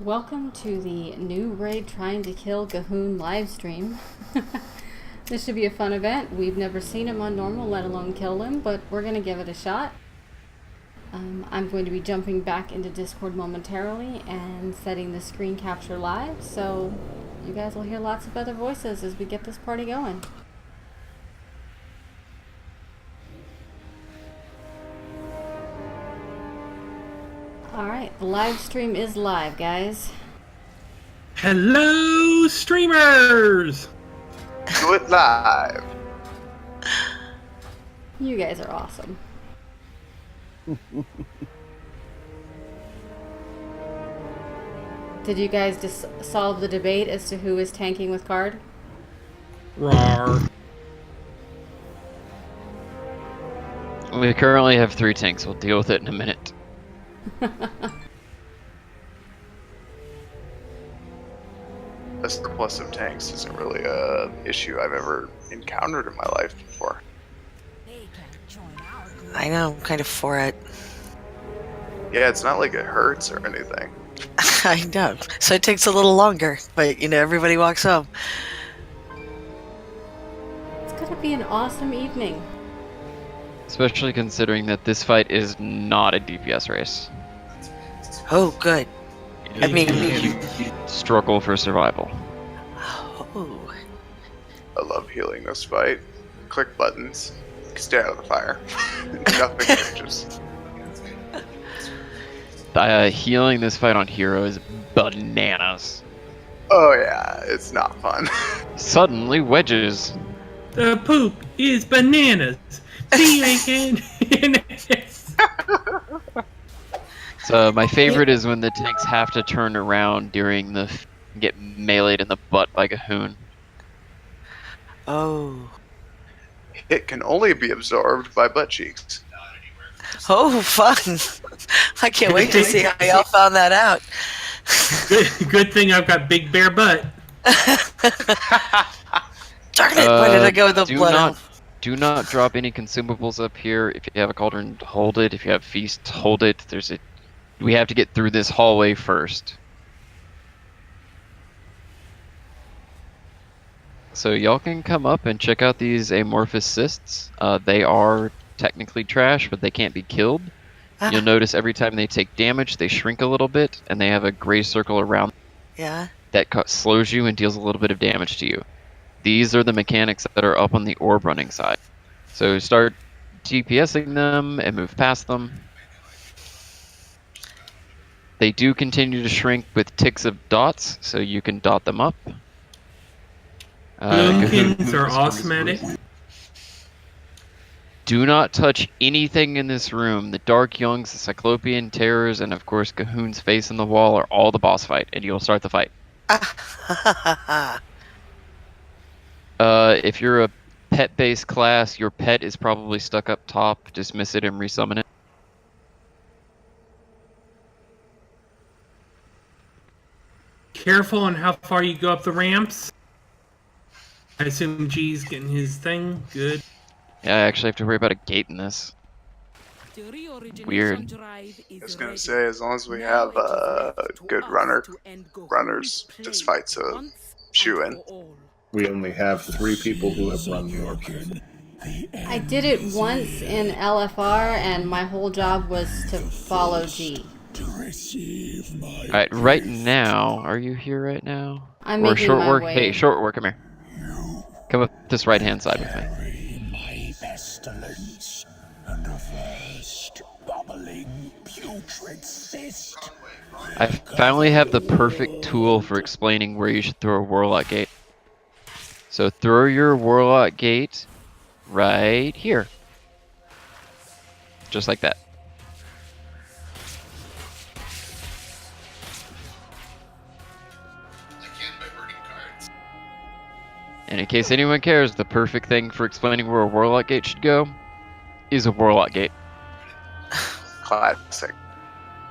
Welcome to the Noob Raid Trying to Kill Gahoon livestream. This should be a fun event. We've never seen him on normal, let alone killed him, but we're going to give it a shot. I'm going to be jumping back into Discord momentarily and setting the screen capture live, so you guys will hear lots of other voices as we get this party going. Alright, the live stream is live, guys. Hello, streamers! Do it live. You guys are awesome. Did you guys just solve the debate as to who is tanking with card? Rawr. We currently have 3 tanks. We'll deal with it in a minute. A surplus of tanks isn't really a issue I've ever encountered in my life before. I know, I'm kind of for it. Yeah, it's not like it hurts or anything. I know. So it takes a little longer, but you know, everybody walks home. It's gonna be an awesome evening. Especially considering that this fight is not a DPS race. Oh, good. I mean, Struggle for survival. oh, I love healing this fight. Click buttons. Stay out of the fire. Nothing changes. Healing this fight on hero is bananas. Oh yeah, it's not fun. Suddenly wedges. The poop is bananas. So my favorite is when the tanks have to turn around during the get meleeed in the butt by Gahoon. oh, It can only be absorbed by butt cheeks. oh, fun! I can't wait to see how y'all found that out. Good thing I've got big bear butt. Darn it! Why did I go with the blood? Do not drop any consumables up here. If you have a cauldron, hold it. If you have feast, hold it. We have to get through this hallway first. So y'all can come up and check out these amorphous cysts. They are technically trash, but they can't be killed. You'll notice every time they take damage, they shrink a little bit, and they have a gray circle around Yeah. that slows you and deals a little bit of damage to you. These are the mechanics that are up on the orb running side. So start DPSing them and move past them. They do continue to shrink with ticks of dots, so you can dot them up. Bloomkins are automatic. Do not touch anything in this room. The Dark Youngs, the Cyclopean Terrors, and of course Gahoon's face in the wall are all the boss fight, and you'll start the fight. If you're a pet-based class, your pet is probably stuck up top. Dismiss it and resummon it. Careful on how far you go up the ramps. I assume G's getting his thing. Good. Yeah, I actually have to worry about a gate in this. Weird. I was gonna say, as long as we have good runners, this fight's a shoo-in. We only have 3 people who have run the orb. I did it once in LFR, and my whole job was to follow G. Alright, right now, are you here right now? I'm or making short my work? way. Hey, short work, come here. Come up this right-hand side with me. My pestilence and a first bubbling putrid cyst. I finally have the perfect tool for explaining where you should throw a Warlock Gate. So throw your Warlock Gate right here. Just like that. And in case anyone cares, the perfect thing for explaining where a Warlock Gate should go is a Warlock Gate. Classic.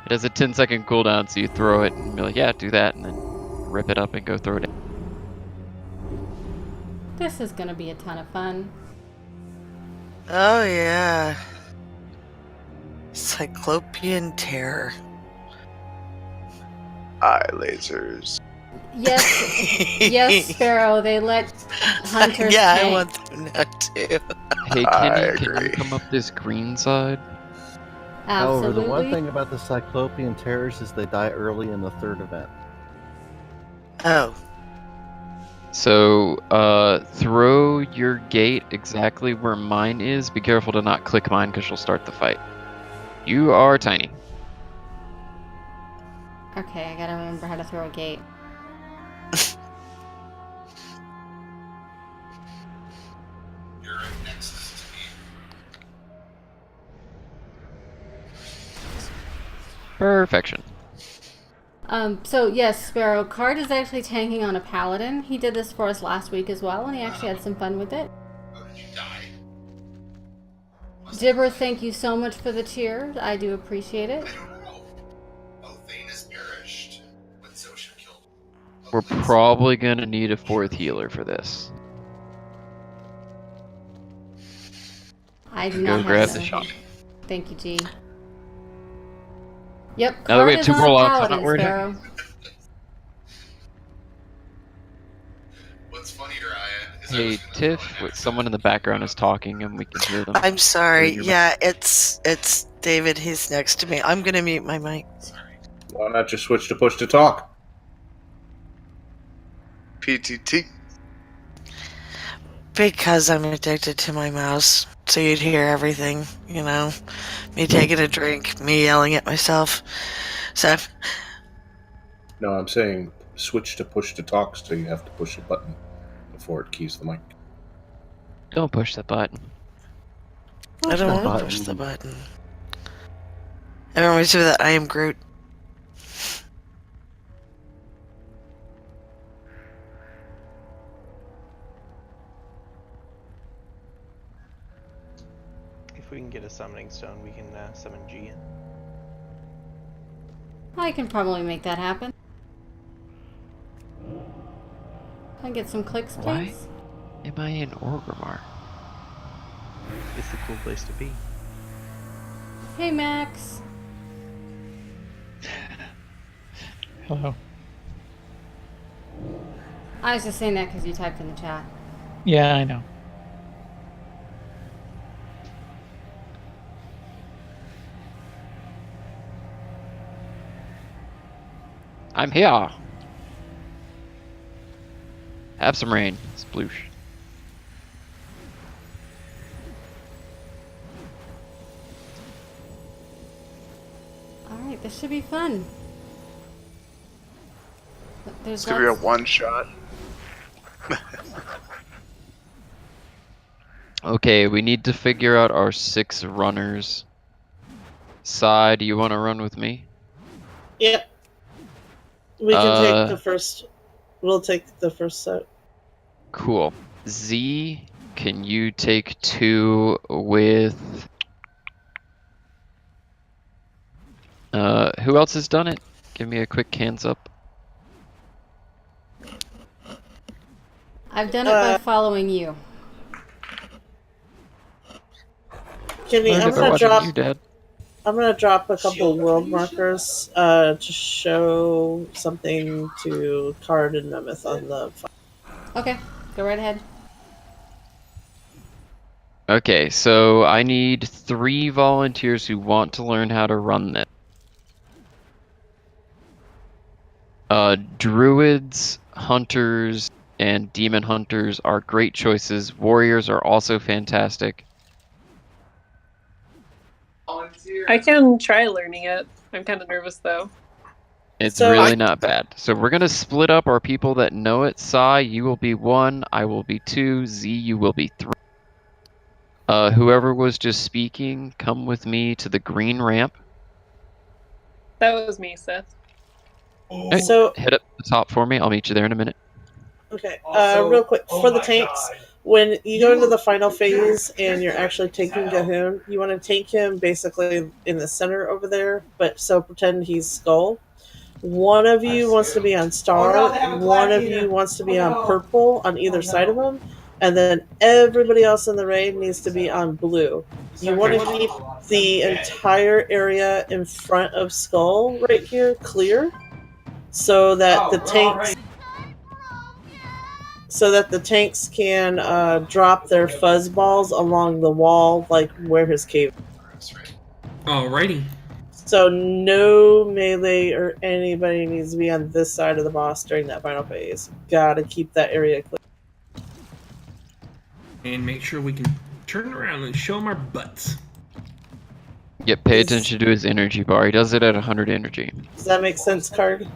It has a 10-second cooldown, so you throw it and be like, yeah, do that, and then rip it up and go throw it in. This is gonna be a ton of fun. Oh yeah. Cyclopean Terror. eye lasers. Yes, yes, Sparrow. They let hunters Yeah, tank. I want them now too. Hey, I can you agree. come up this green side? However, the one Absolutely. thing about the Cyclopean Terrors is they die early in the third event. Oh. So, throw your gate exactly where mine is. Be careful to not click mine because you'll start the fight. You are tiny. Okay, I gotta remember how to throw a gate. Perfection. So yes, Sparrow, Card is actually tanking on a paladin. He did this for us last week as well, and he actually had some fun with it. Jibber, thank you so much for the cheer. I do appreciate it. We're probably gonna need a 4th healer for this. I do Go not grab have the enough. shot. Thank you, G. Yep, Now that we Card have is 2 on warlocks, I'm paladin, not worried. Sparrow. Hey, Tiff, someone in the background is talking and we can hear them. I'm sorry. Your Yeah, it's David. He's next to me. I'm gonna mute my mic. Why not just switch to push to talk? PTT. Because I'm addicted to my mouse. So you'd hear everything, you know? Me taking a drink, me yelling at myself. So, No, I'm saying switch to push to talk, so you have to push a button before it keys the mic. Don't push the button. I don't want to push the button. It reminds me that I am Groot. If we can get a summoning stone, we can summon G in. I can probably make that happen. Can I get some clicks, please? Why am I in Orgrimmar? It's the cool place to be. Hey, Max. Hello. I was just saying that because you typed in the chat. Yeah, I know. I'm here. Have some rain. Sploosh. Alright, this should be fun. It's gonna be a one shot. Okay, we need to figure out our 6 runners. Sai, do you want to run with me? Yep. We can take the first. We'll take the first set. Cool. Z, can you take 2 with... who else has done it? Give me a quick hands up. I've done it by following you. Kenny, I'm gonna drop. You, Dad. I'm gonna drop a couple world markers to show something to Card and Nemeth on the. Okay, go right ahead. Okay, so I need 3 volunteers who want to learn how to run this. Druids, hunters, and demon hunters are great choices. Warriors are also fantastic. I can try learning it. I'm kind of nervous though. It's really not bad. So we're gonna split up our people that know it. Sai, you will be 1, I will be 2, Z, you will be 3. Whoever was just speaking, come with me to the green ramp. That was me, Seth. Right, So head up the top for me. I'll meet you there in a minute. Okay, real quick, for the tanks, when you go into the final phase and you're actually taking Gahoon, you want to take him basically in the center over there, but so pretend he's Skull. One of you wants to be on Star, one of you wants to be on Purple on either side of him, and then everybody else in the raid needs to be on Blue. You want to keep the entire area in front of Skull right here clear, so that the tanks can drop their fuzz balls along the wall, like where his cave. Alrighty. So no melee or anybody needs to be on this side of the boss during that final phase. Gotta keep that area clear. And make sure we can turn around and show him our butts. Yep, pay attention to his energy bar. He does it at 100 energy. Does that make sense, Card?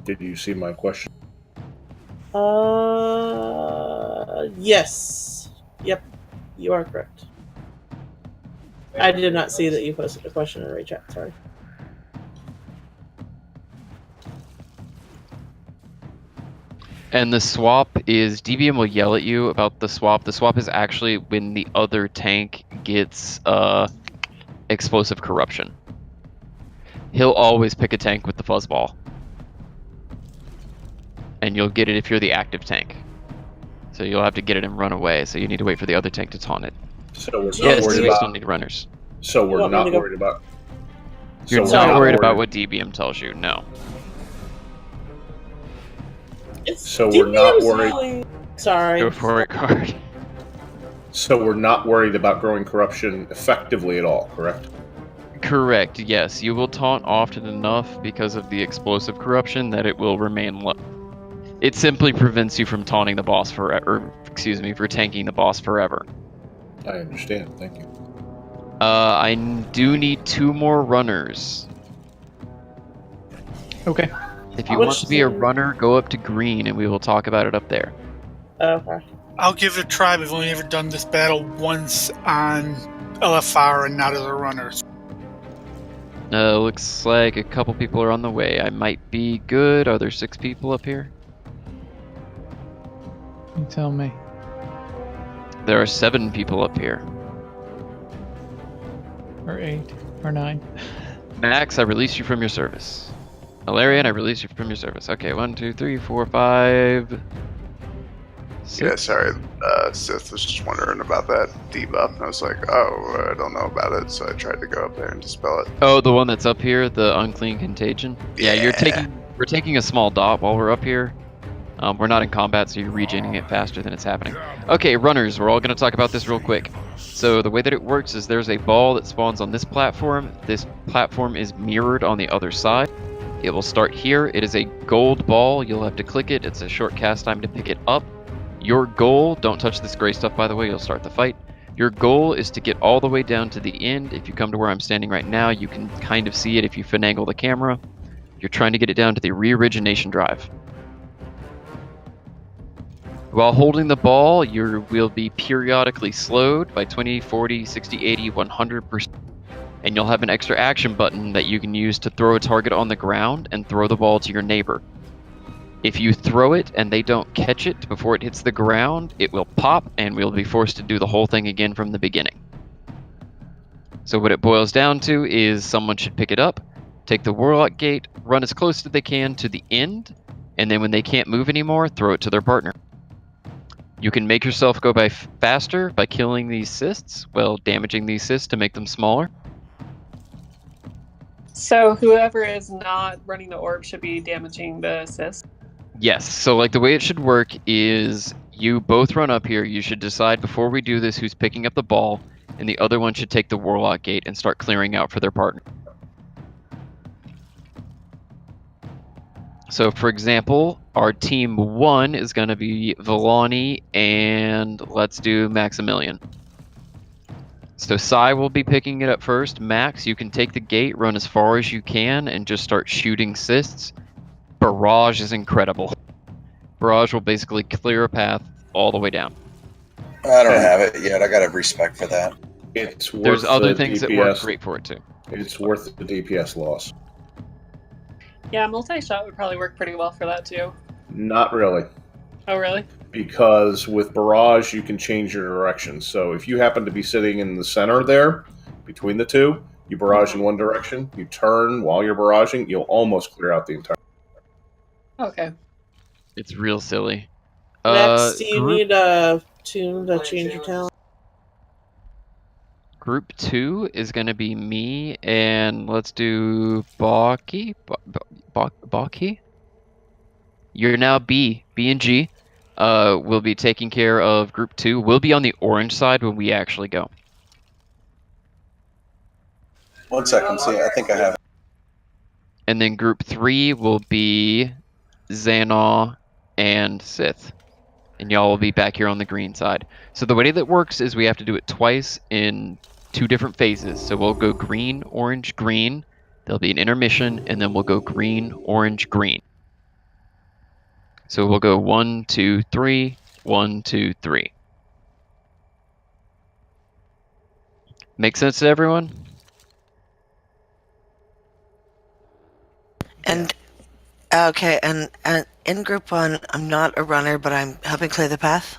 Did you see my question? Yes. Yep, you are correct. I did not see that you posted a question in the Ray chat, sorry. And the swap is, DBM will yell at you about the swap. The swap is actually when the other tank gets explosive corruption. He'll always pick a tank with the fuzzball. And you'll get it if you're the active tank. So you'll have to get it and run away, so you need to wait for the other tank to taunt it. So we're not Yes, worried we about. still need runners. So we're not worried about. You're so we're not worried about worried- what DBM tells you, no. So we're not DBM's worried. really- Sorry. Go for it, Card. So we're not worried about growing corruption effectively at all, correct? Correct, yes. You will taunt often enough because of the explosive corruption that it will remain low. It simply prevents you from taunting the boss forever, for tanking the boss forever. I understand, thank you. I do need 2 more runners. Okay. If you want to be a runner, go up to green and we will talk about it up there. Okay. I'll give it a try. I've only ever done this battle once on LFR and not as a runner. Looks like a couple people are on the way. I might be good. Are there 6 people up here? You tell me. There are 7 people up here. Or 8. Or 9. Max, I release you from your service. Alarian, I release you from your service. Okay, 1, 2, 3, 4, 5. 6. Yeah, sorry. Sith was just wondering about that debuff, and I was like, oh, I don't know about it, so I tried to go up there and dispel it. Oh, the one that's up here, the unclean contagion. Yeah, we're taking a small dot while we're up here. We're not in combat, so you're regenerating it faster than it's happening. Okay, runners, we're all going to talk about this real quick. So the way that it works is there's a ball that spawns on this platform. This platform is mirrored on the other side. It will start here. It is a gold ball. You'll have to click it. It's a short cast time to pick it up. Your goal, don't touch this gray stuff by the way, you'll start the fight. Your goal is to get all the way down to the end. If you come to where I'm standing right now, you can kind of see it if you finagle the camera. You're trying to get it down to the re-origination drive. While holding the ball, you will be periodically slowed by 20, 40, 60, 80, 100%. And you'll have an extra action button that you can use to throw a target on the ground and throw the ball to your neighbor. If you throw it and they don't catch it before it hits the ground, it will pop and we'll be forced to do the whole thing again from the beginning. So what it boils down to is someone should pick it up, take the Warlock Gate, run as close as they can to the end, and then when they can't move anymore, throw it to their partner. You can make yourself go by faster by killing these cysts, well, damaging these cysts to make them smaller. So whoever is not running the orb should be damaging the assist. Yes, so like the way it should work is you both run up here. You should decide before we do this who's picking up the ball, and the other one should take the Warlock Gate and start clearing out for their partner. So for example, our team 1 is going to be Villani and let's do Maximilian. So Sai will be picking it up first. Max, you can take the gate, run as far as you can, and just start shooting cysts. Barrage is incredible. Barrage will basically clear a path all the way down. I don't have it yet. I got to have respect for that. It's worth There's other the things DPS. that work great for it too. It's worth the DPS loss. Yeah, multi-shot would probably work pretty well for that too. Not really. Oh, really? Because with barrage, you can change your direction. So if you happen to be sitting in the center there, between the two, you barrage in one direction, you turn while you're barraging, you'll almost clear out the entire. Okay. It's real silly. Max, do you need a tune to change your talent? Group 2 is going to be me, and let's do Baki. Baki? You're now B. B and G. Will be taking care of Group 2. We'll be on the orange side when we actually go. 1 second. See, I think I have it. And then Group 3 will be Xanaw and Sith. And y'all will be back here on the green side. So the way that works is we have to do it twice in 2 different phases. So we'll go green, orange, green. There'll be an intermission, and then we'll go green, orange, green. So we'll go 1, 2, 3, 1, 2, 3. Make sense to everyone? And okay, and in group 1, I'm not a runner, but I'm helping clear the path.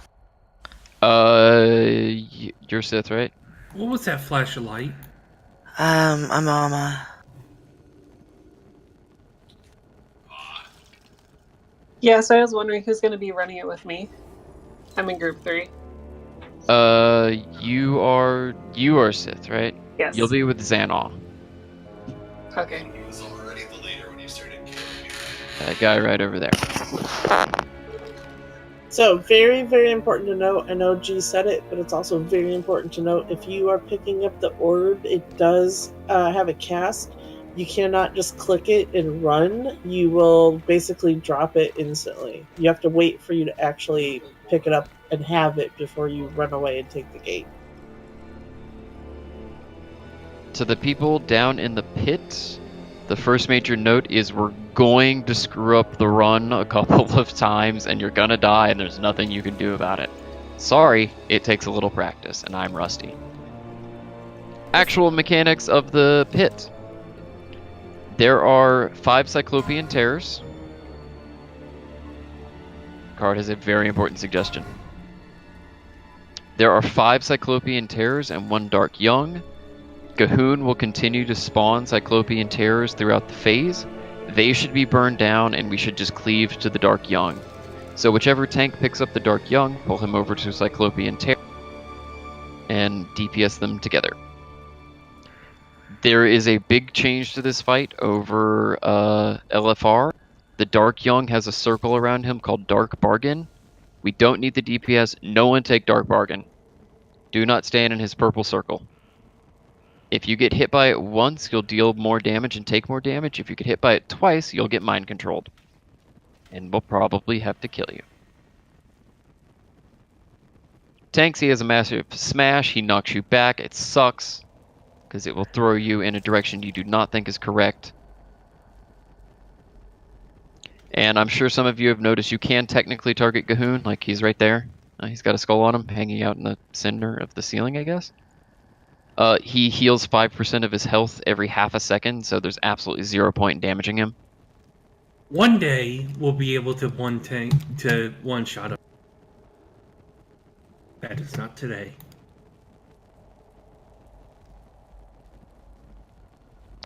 You're Sith, right? What was that flash of light? I'm Alma. Yeah, so I was wondering who's going to be running it with me. I'm in group 3. You are Sith, right? Yes. You'll be with Xanaw. Okay. That guy right over there. So, very, very important to note. I know G said it, but it's also very important to note if you are picking up the orb, it does have a cast. You cannot just click it and run. You will basically drop it instantly. You have to wait for you to actually pick it up and have it before you run away and take the gate. To the people down in the pit, the first major note is we're going to screw up the run a couple of times and you're gonna die and there's nothing you can do about it. Sorry, it takes a little practice and I'm rusty. Actual mechanics of the pit. There are 5 Cyclopean Terrors. Card has a very important suggestion. There are 5 Cyclopean Terrors and 1 Dark Young. Gahoon will continue to spawn Cyclopean Terrors throughout the phase. They should be burned down and we should just cleave to the Dark Young. So whichever tank picks up the Dark Young, pull him over to Cyclopean Terror and DPS them together. There is a big change to this fight over LFR. The Dark Young has a circle around him called Dark Bargain. We don't need the DPS. No one take Dark Bargain. Do not stand in his purple circle. If you get hit by it once, you'll deal more damage and take more damage. If you get hit by it twice, you'll get mind controlled. And we'll probably have to kill you. Tanks, he has a massive smash. He knocks you back. It sucks, because it will throw you in a direction you do not think is correct. And I'm sure some of you have noticed you can technically target Gahoon, like he's right there. He's got a skull on him, hanging out in the center of the ceiling, I guess. He heals 5% of his health every half a second, so there's absolutely 0 point in damaging him. One day we'll be able to one shot him. That is not today.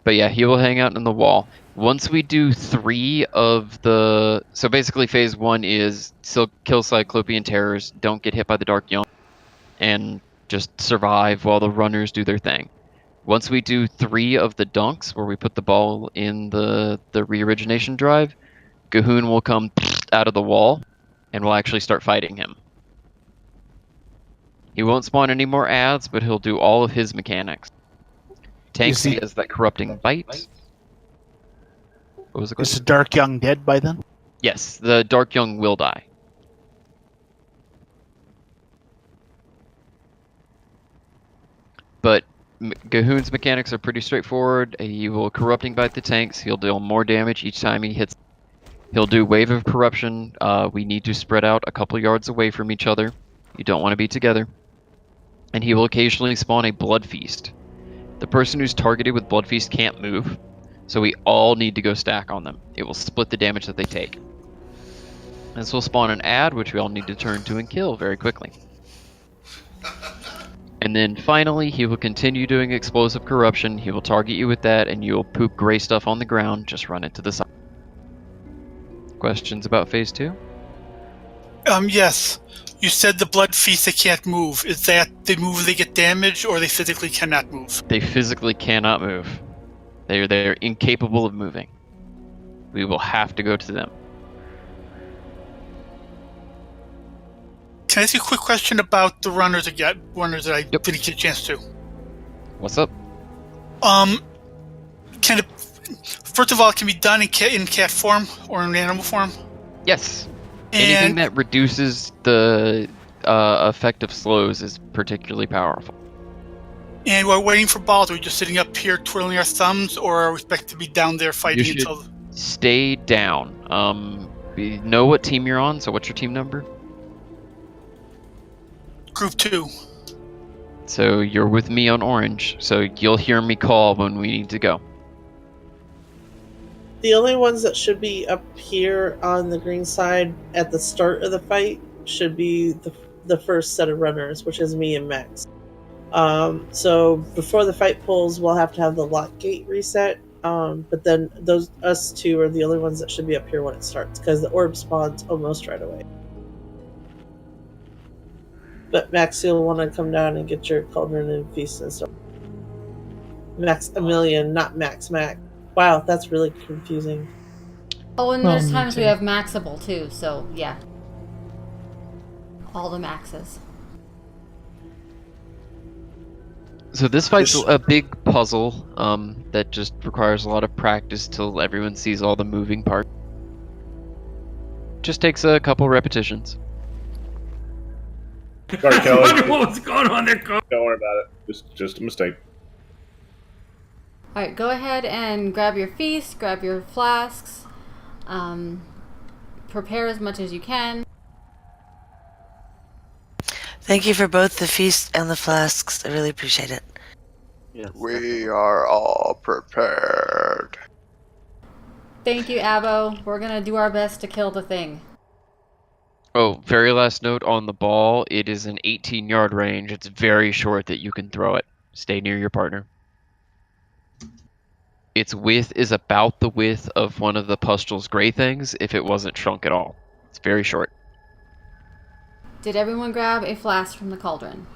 But yeah, he will hang out in the wall. Once we do 3 of the... So basically phase 1 is still kill Cyclopean Terrors, don't get hit by the Dark Young, and just survive while the runners do their thing. Once we do 3 of the dunks, where we put the ball in the re-origination drive, Gahoon will come out of the wall, and we'll actually start fighting him. He won't spawn any more ads, but he'll do all of his mechanics. Tank has that corrupting bite. What was the question? Is the Dark Young dead by then? Yes, the Dark Young will die. But Gahoon's mechanics are pretty straightforward. He will corrupting bite the tanks. He'll deal more damage each time he hits. He'll do Wave of Corruption. We need to spread out a couple yards away from each other. You don't want to be together. And he will occasionally spawn a Blood Feast. The person who's targeted with Blood Feast can't move, so we all need to go stack on them. It will split the damage that they take. This will spawn an ad, which we all need to turn to and kill very quickly. And then finally, he will continue doing Explosive Corruption. He will target you with that, and you will poop gray stuff on the ground. Just run it to the side. Questions about phase 2? Yes. You said the blood feast they can't move. Is that they move, they get damaged, or they physically cannot move? They physically cannot move. They're incapable of moving. We will have to go to them. Can I ask you a quick question about the runners again? Runners that I didn't get a chance to. What's up? Can it, first of all, it can be done in cat form or in animal form? Yes. Anything that reduces the effect of slows is particularly powerful. And we're waiting for balls. Are we just sitting up here twiddling our thumbs, or are we expected to be down there fighting You should until... stay down. We know what team you're on, so what's your team number? Group 2. So you're with me on orange, so you'll hear me call when we need to go. The only ones that should be up here on the green side at the start of the fight should be the first set of runners, which is me and Max. So before the fight pulls, we'll have to have the lock gate reset. But then us two are the only ones that should be up here when it starts, because the orb spawns almost right away. But Max, you'll want to come down and get your cauldron and feast and stuff. Maximilian, not Max. Wow, that's really confusing. Oh, and there's times we have Maxable too, so yeah. All the Maxes. So this fight's a big puzzle that just requires a lot of practice till everyone sees all the moving parts. Just takes a couple repetitions. Sorry, Kelly. I wonder what was going on there, Carl. Don't worry about it. Just a mistake. Alright, go ahead and grab your feast, grab your flasks, prepare as much as you can. Thank you for both the feast and the flasks. I really appreciate it. Yes. We are all prepared. Thank you, Abo. We're gonna do our best to kill the thing. Oh, very last note on the ball. It is an 18-yard range. It's very short that you can throw it. Stay near your partner. Its width is about the width of one of the Pustul's gray things if it wasn't shrunk at all. It's very short. Did everyone grab a flask from the cauldron?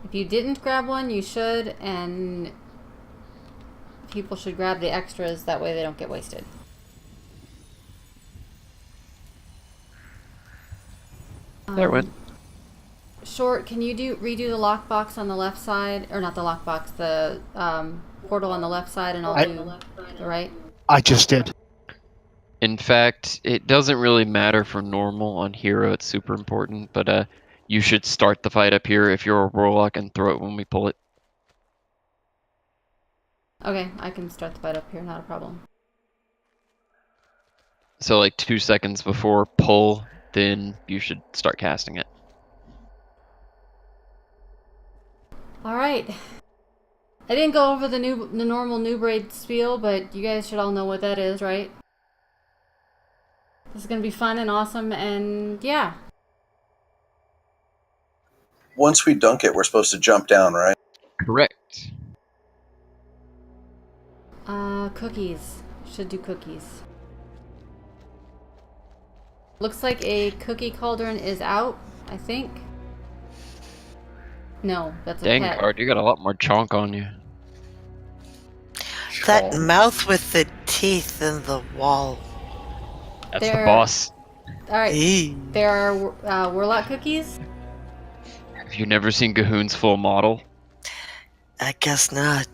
If you didn't grab one, you should, and people should grab the extras, that way they don't get wasted. There it went. Short, can you redo the lockbox on the left side, or not the lockbox, the portal on the left side, and I'll do the right? I just did. In fact, it doesn't really matter for normal. On hero, it's super important, but you should start the fight up here if you're a warlock and throw it when we pull it. Okay, I can start the fight up here, not a problem. So like 2 seconds before pull, then you should start casting it. Alright. I didn't go over the normal Noob Raid spiel, but you guys should all know what that is, right? This is going to be fun and awesome, and yeah. Once we dunk it, we're supposed to jump down, right? Correct. Cookies. Should do cookies. Looks like a cookie cauldron is out, I think. No, that's a Dang, pet. Card, you got a lot more chonk on you. That mouth with the teeth in the wall. That's the boss. Alright, there are Warlock cookies. Have you never seen Gahoon's full model? I guess not.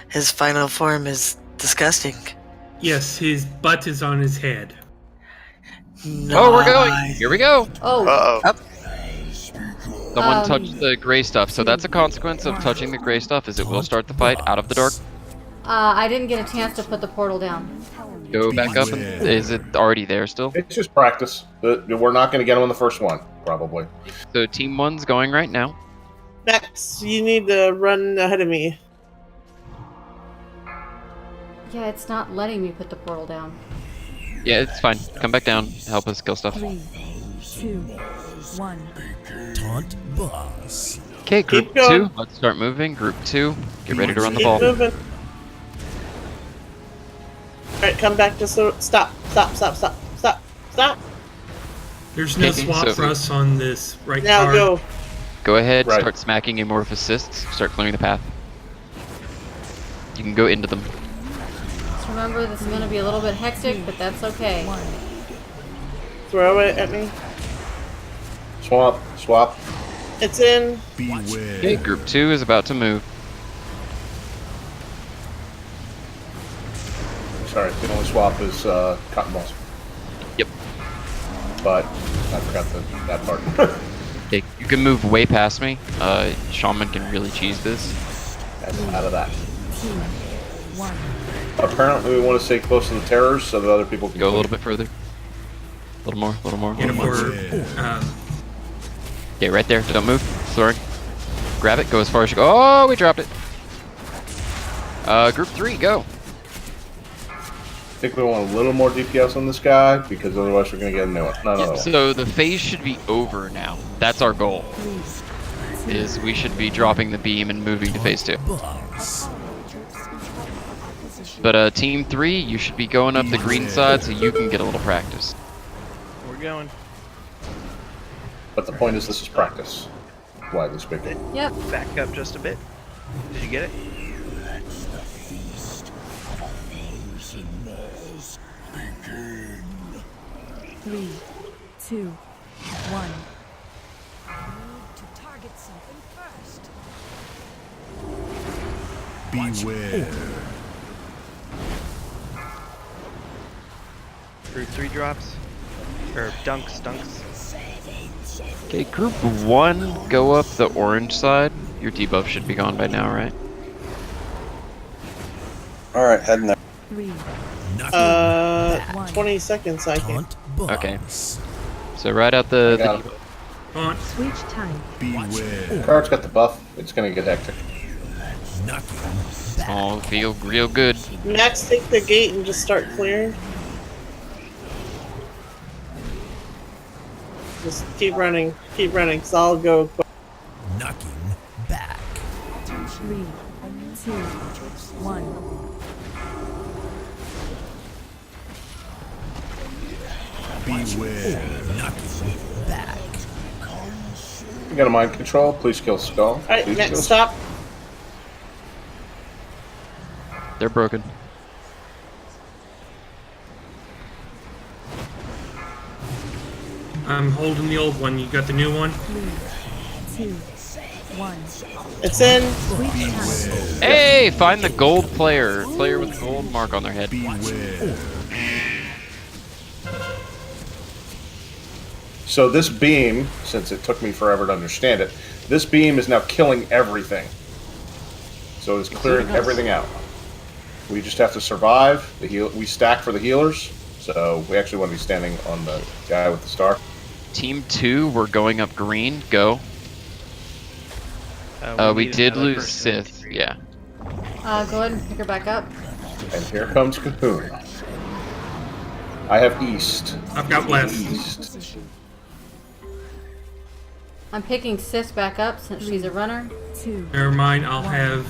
His final form is disgusting. Yes, his butt is on his head. Oh, we're going! Here we go! Oh. Someone touched the gray stuff, so that's a consequence of touching the gray stuff, is it will start the fight out of the dark. I didn't get a chance to put the portal down. Go back up, and is it already there still? It's just practice. We're not going to get him on the first one, probably. So team 1's going right now. Max, you need to run ahead of me. Yeah, it's not letting me put the portal down. Yeah, it's fine. Come back down, help us kill stuff. 3, 2, 1. Taunt boss. Okay, group 2, let's start moving. Group 2, get ready to run the ball. Moving. Alright, come back to stop. There's no Okay, swap so- for us on this right Now card. go. Go ahead, Right. start smacking amorphous cysts, start clearing the path. You can go into them. Just remember, this is going to be a little bit hectic, but that's okay. Throw it at me. Swap. It's in. Okay, group 2 is about to move. Sorry, the only swap is cotton balls. Yep. But I forgot that part. Okay, you can move way past me. Shaman can really cheese this. That's out of that. Apparently, we want to stay close to the terrors so that other people can Go a little bit further. A little more, a little more. And if we're, Okay, right there. Don't move. Sorry. Grab it. Go as far as you go. Oh, we dropped it. Group 3, go. I think we want a little more DPS on this guy because otherwise we're going to get a new one. No. So the phase should be over now. That's our goal. Is we should be dropping the beam and moving to phase 2. But team 3, you should be going up the green side so you can get a little practice. We're going. But the point is, this is practice. Widely speaking. Yep. Back up just a bit. Did you get it? 3, 2, 1. To target something first. Beware. Group 3 drops. Or dunks. Okay, group 1, go up the orange side. Your debuff should be gone by now, right? Alright, heading there. 3. 20 seconds, I think. Okay. So right out the on. Switch time. Beware. Card's got the buff. It's going to get hectic. Oh, feel real good. Max, take the gate and just start clearing. Just keep running, cause I'll go. Knocking back. 3, 2, 1. Beware. Knocking back. You got a mind control. Please kill Skull. Alright, Please Max, kill stop. They're broken. I'm holding the old one. You got the new one? 3, 2, 1. It's in. Switch time. Hey, find the gold player. Player with a gold mark on their head. Beware. So this beam, since it took me forever to understand it, this beam is now killing everything. So it's clearing everything out. We just have to survive. We stack for the healers, so we actually want to be standing on the guy with the star. Team 2, we're going up green. Go. We need did another lose person in Sith. Team Yeah. Go ahead and pick her back up. And here comes Cahoon. I have east. I've got west. East. I'm picking Sis back up since she's a runner. 2. Never mind, I'll have...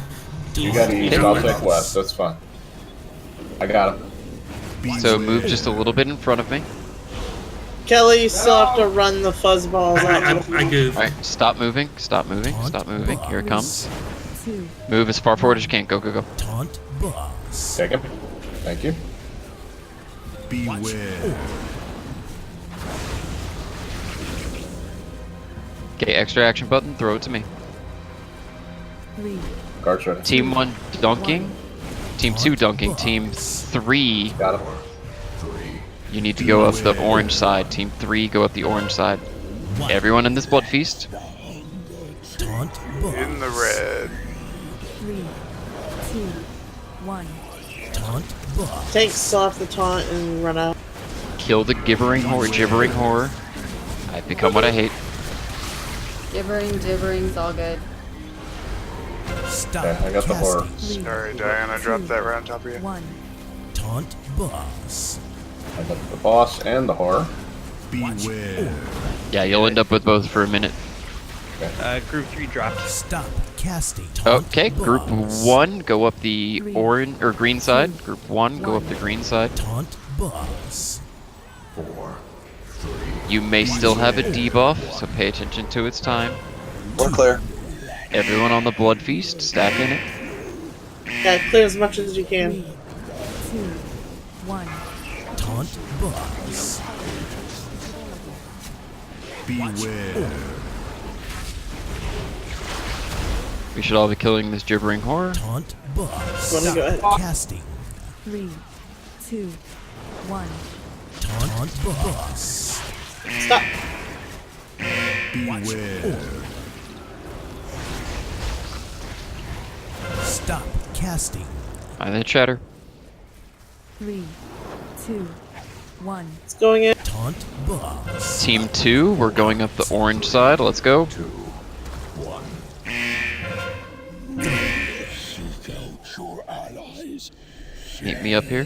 You got east. I'll take west. That's fine. I got him. So move just a little bit in front of me. Kelly, you still have to run the fuzzballs out. I do. Alright, stop moving. Stop moving. Stop moving. Here it comes. 2. Move as far forward as you can. Go, go, go. Taunt boss. Take him. Thank you. Beware. Okay, extra action button. Throw it to me. 3. Guards ready. Team 1 dunking. Team 2 dunking. Team 3, Got him. you need to go up the orange side. Team 3, go up the orange side. Everyone in this blood feast. Taunt boss. In the red. 3, 2, 1. Taunt boss. Tanks still have to taunt and run out. Kill the gibbering horror. I've become what I hate. Gibbering's all good. Stop. Okay, I got the horror. casting. Sorry, Diana, I dropped that right on top of you. 1. Taunt boss. I got the boss and the horror. Beware. Yeah, you'll end up with both for a minute. Group 3 dropped. Stop casting. Taunt Okay, Group boss. 1, go up the 3, orange or green side. Group 1, go up the green side. Taunt boss. You may still have a debuff, so pay attention to its time. We're clear. Everyone on the Blood Feast, stack in it. Yeah, clear as much as you can. 3, 2, 1. Taunt boss. Beware. We should all be killing this gibbering horror. Taunt boss. Let me go ahead. Casting. 3, 2, 1. Taunt boss. Stop. Beware. Stop casting. By the chatter. 3, 2, 1. It's going in. Taunt boss. Team 2, we're going up the orange side. Let's go. Meet me up here.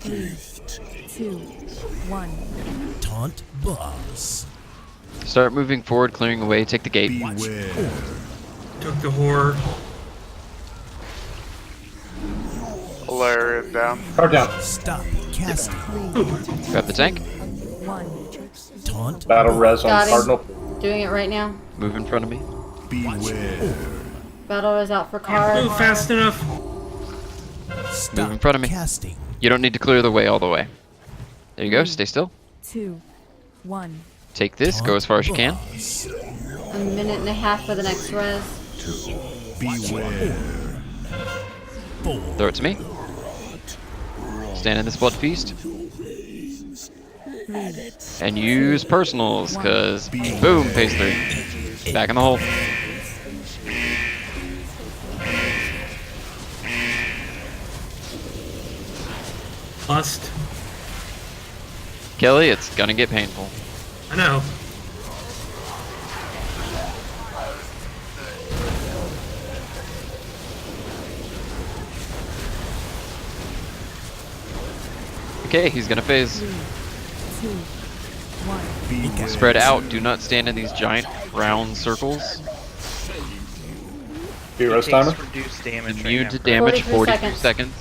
3, 2, 1. Taunt boss. Start moving forward, clearing away. Take the gate. Beware. Took the horror. Layer it down. Card down. Stop casting. Grab the tank. 1. Taunt Battle res on Got him. Cardinal. Doing it right now. Move in front of me. beware. Battle is out for card. Move fast enough. Move in front of me. Casting. You don't need to clear the way all the way. There you go. Stay still. 2, 1. Take this. Go as far as you can. A minute and a half for the next res. Beware. Throw it to me. Stand in this blood feast. And use personals, cause boom, phase 3. Back in the hole. Lust. Kelly, it's gonna get painful. I know. Okay, he's gonna phase. 3, 2, 1. Spread out. Do not stand in these giant round circles. Heroes It timer. takes reduced damage. Immune right to now. damage. 43 42 seconds. seconds.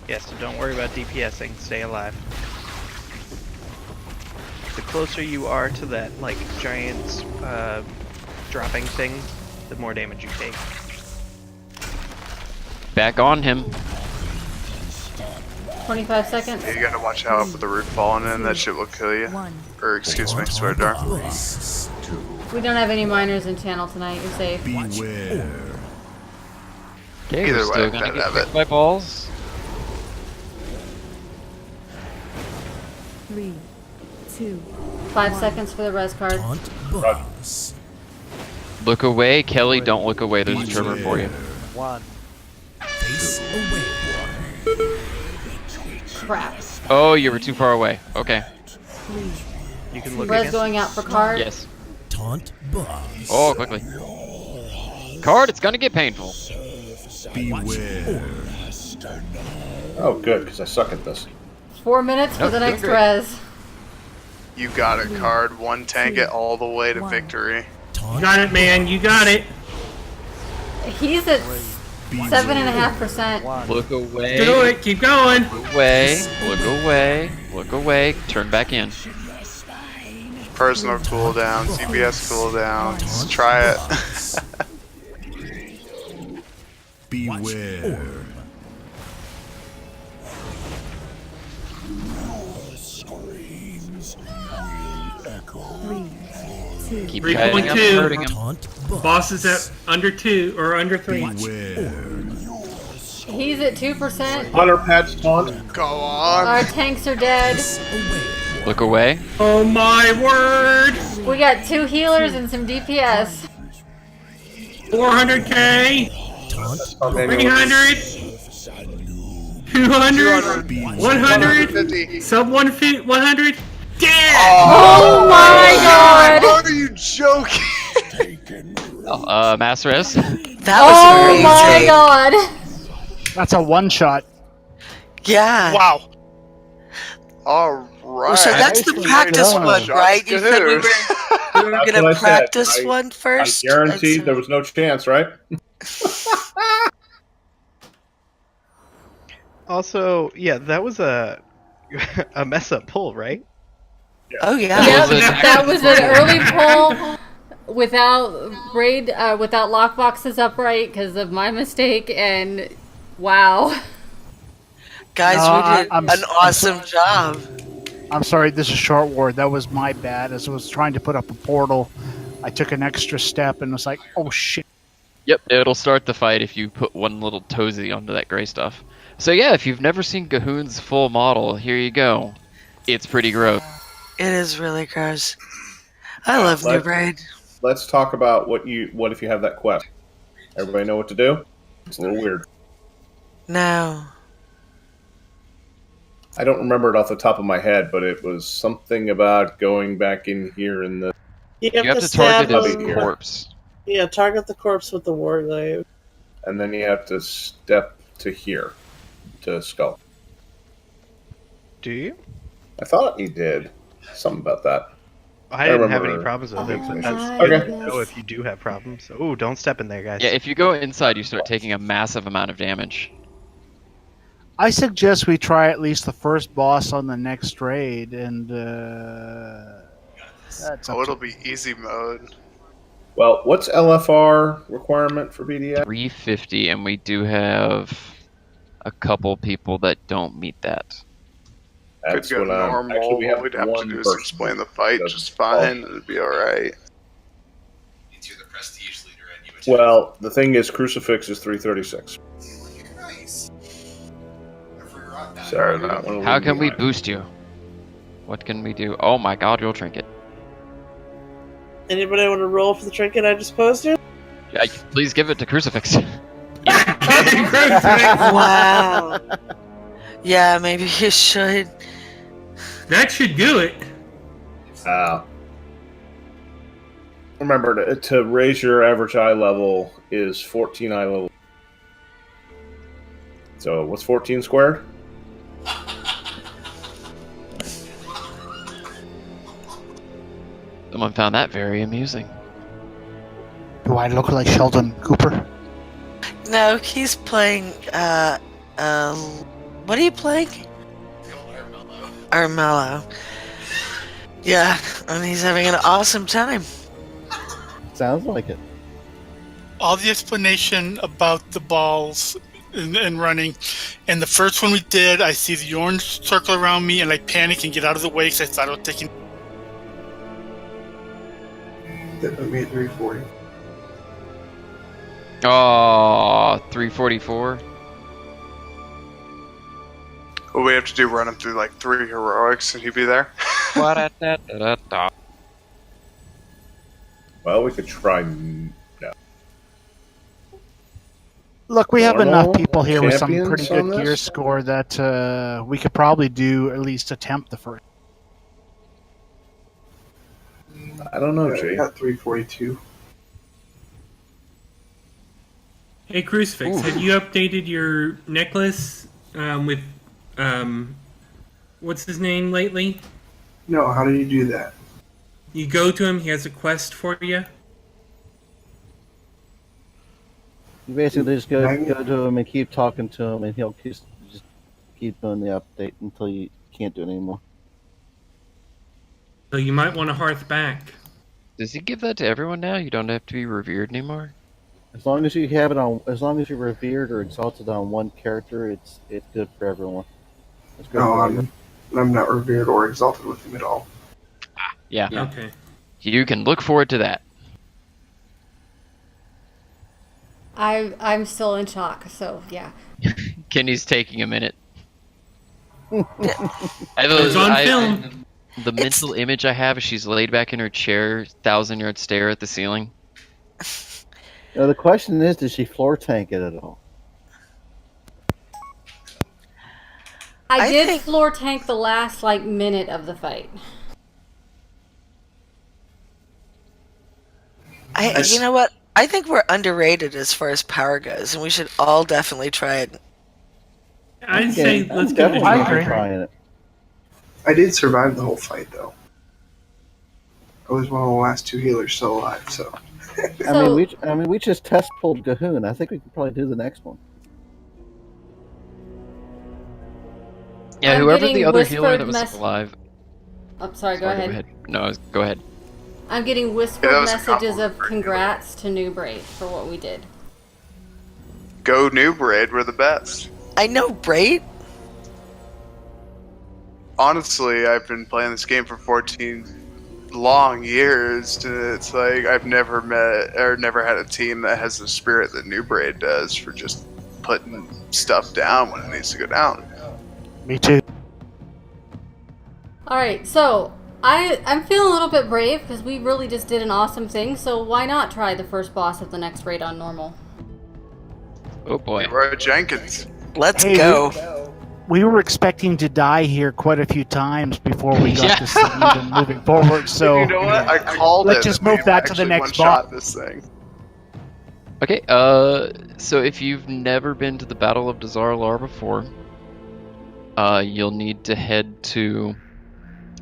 Yes, so don't worry about DPSing. Stay alive. The closer you are to that, like, giant dropping thing, the more damage you take. Back on him. 25 seconds. You gotta watch out for the roof falling in. That shit will kill you. 1. Or excuse me, swear to dark. We don't have any miners in channel tonight. You're safe. Beware. Okay, Either we're way, still gonna gotta get have kicked it. by balls. 3, 2, 5 seconds for the res card. Taunt boss. Look away, Kelly. Don't look away. There's a tremor for you. 1. Face away. Crap. Oh, you were too far away. Okay. 3. You can look Res again. going out for card. Yes. Taunt boss. Oh, quickly. Card, it's gonna get painful. Beware. Oh, good, because I suck at this. 4 minutes for Nope, the doing next great. res. You got it, card. One tank it all the way to 1. victory. You Taunt got it, man. You got it. He's at 7.5%. Look away. Do it. Keep going. Look away. Look away. Look away. Turn back in. Personal cooldown, CBS cooldowns. Try it. beware. Three, 2, Keep 3.2. guiding up, hurting him. Taunt boss. Boss is at under 2 or under 3. Beware. He's at 2%. Hunter Patch taunt. Go on. Our tanks are dead. Away. Look away. Oh my word! We got 2 healers and some DPS. 400k, Taunt 300, 200, 100, sub 100. Damn! Oh my god! Are you joking? Mass res. That was Oh amazing. my god! That's a one shot. Yeah. Wow. All right. So that's the practice one, right? You said we were That's going what to I said. practice one first. I guaranteed there was no chance, right? Also, yeah, that was a mess up pull, right? Oh yeah. Yep, that was an early pull without raid, without lockboxes upright because of my mistake, and wow. Guys, we did an awesome job. I'm sorry, this is short ward. That was my bad. As I was trying to put up a portal, I took an extra step and was like, oh shit. Yep, it'll start the fight if you put one little toesy onto that gray stuff. So yeah, if you've never seen Gahoon's full model, here you go. It's pretty gross. It is really gross. I love Noob Raid. Let's talk about what if you have that quest. Everybody know what to do? It's a little weird. No. I don't remember it off the top of my head, but it was something about going back in here in the... You have to target stab his corpse. Yeah, target the corpse with the warglaive. And then you have to step to here, to skull. Do you? I thought you did. Something about that. I didn't have any remember problems with it, but that's Okay. good to know if you do have problems. Oh, don't step in there, guys. Yeah, if you go inside, you start taking a massive amount of damage. I suggest we try at least the first boss on the next raid, and that's up it'll to- be easy mode. Well, what's LFR requirement for BDS? 350, and we do have a couple people that don't meet that. That's Could go what normal. actually we have All we'd have to one do is person explain the fight that just fine. does- It'd be alright. Well, the thing is, Crucifix is 336. So we don't wanna How leave can we behind. boost you? What can we do? Oh my god, you'll trinket. Anybody want to roll for the trinket I just posted? Yeah, please give it to Crucifix. Wow. Yeah, maybe you should. That should do it. Remember, to raise your average eye level is 14 eye level. So, what's 14 squared? Someone found that very amusing. Do I look like Sheldon Cooper? No, he's playing, what are you playing? Armello. Yeah, and he's having an awesome time. Sounds like it. All the explanation about the balls and running, and the first one we did, I see the orange circle around me, and I panic and get out of the way because I thought I was taking. That put me at 340. Oh, 344. What we have to do, run him through like 3 heroics and he'd be there. Well, we could try. No. Look, we have Normal enough people here with some champions pretty good on this? gear score that we could probably do at least attempt the first. I don't know, Yeah, Jay. I got 342. Hey, Crucifix, have you updated your necklace with what's his name lately? No, how do you do that? You go to him, he has a quest for you. You basically just go to him and keep talking to him, and he'll just keep doing the update until you can't do it anymore. So you might want to hearth back. Does he give that to everyone now? You don't have to be revered anymore? As long as you have it on, as long as you're revered or exalted on one character, it's good for everyone. It's good No, for everyone. I'm not revered or exalted with him at all. Yeah. Okay. You can look forward to that. I'm still in shock, so yeah. Kenny's taking a minute. It's on film. The mental image I have is she's laid back in her chair, 1,000-yard stare at the ceiling. Now, the question is, does she floor tank it at all? I did floor tank the last minute of the fight. You know what? I think we're underrated as far as power goes, and we should all definitely try it. I'd say let's give it a definitely try. trying it. I did survive the whole fight, though. I was one of the last 2 healers still alive, so. I mean, we just test pulled Gahoon. I think we could probably do the next one. Yeah, I'm whoever getting the other healer whispered that was mess- alive. Oh, sorry, go ahead. No, go ahead. I'm getting whispered Yeah, that was a messages of congrats to Noob Raid for what we did. Go Noob Raid, we're the best. I know, right? Honestly, I've been playing this game for 14 long years, and it's like I've never met or never had a team that has the spirit that Noob Raid does for just putting stuff down when it needs to go down. Me too. Alright, so I'm feeling a little bit brave because we really just did an awesome thing, so why not try the first boss of the next raid on normal? Oh boy. Leroy Jenkins. Let's Hey, go. We were expecting to die here quite a few times before we got to see even moving forward. So You know what? I called let's it. just We move that to the actually next one-shot boss. this thing. Okay, so if you've never been to the Battle of Dazar'Lar before, you'll need to head to...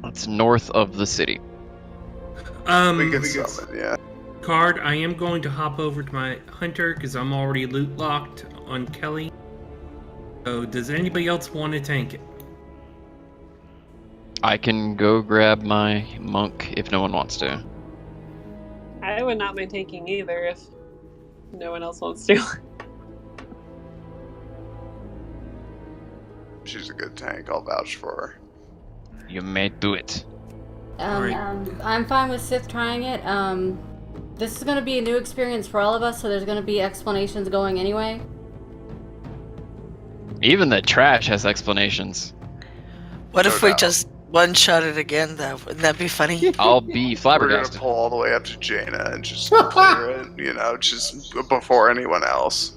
It's north of the city. We can summon, yeah. Card, I am going to hop over to my hunter because I'm already loot locked on Kelly. So does anybody else want to tank it? I can go grab my monk if no one wants to. I would not mind taking either if no one else wants to. She's a good tank. I'll vouch for her. You may do it. I'm fine with Sith trying it. This is going to be a new experience for all of us, so there's going to be explanations going anyway. Even the trash has explanations. What if we just one-shot it again, though? Wouldn't that be funny? I'll be flabbergasted. We're gonna pull all the way up to Jaina and just clear it, you know, just before anyone else.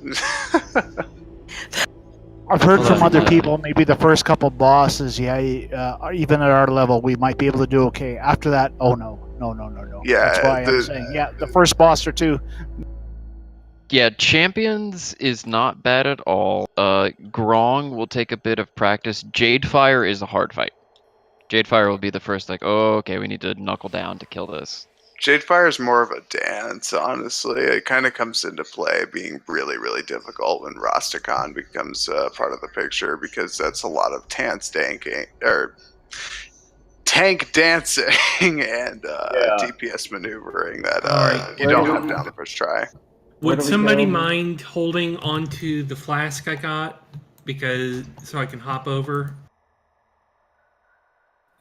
I've heard from other people, maybe the first couple bosses, even at our level, we might be able to do okay. After that, oh no. Yeah, that's why I'm saying, the first boss or two. Yeah, Champions is not bad at all. Grong will take a bit of practice. Jadefire is a hard fight. Jadefire will be the first, like, oh, okay, we need to knuckle down to kill this. Jadefire is more of a dance, honestly. It kind of comes into play being really, really difficult when Rastakhan becomes part of the picture because that's a lot of tank dancing and DPS maneuvering that you don't have down the first try. Would somebody mind holding onto the flask I got so I can hop over?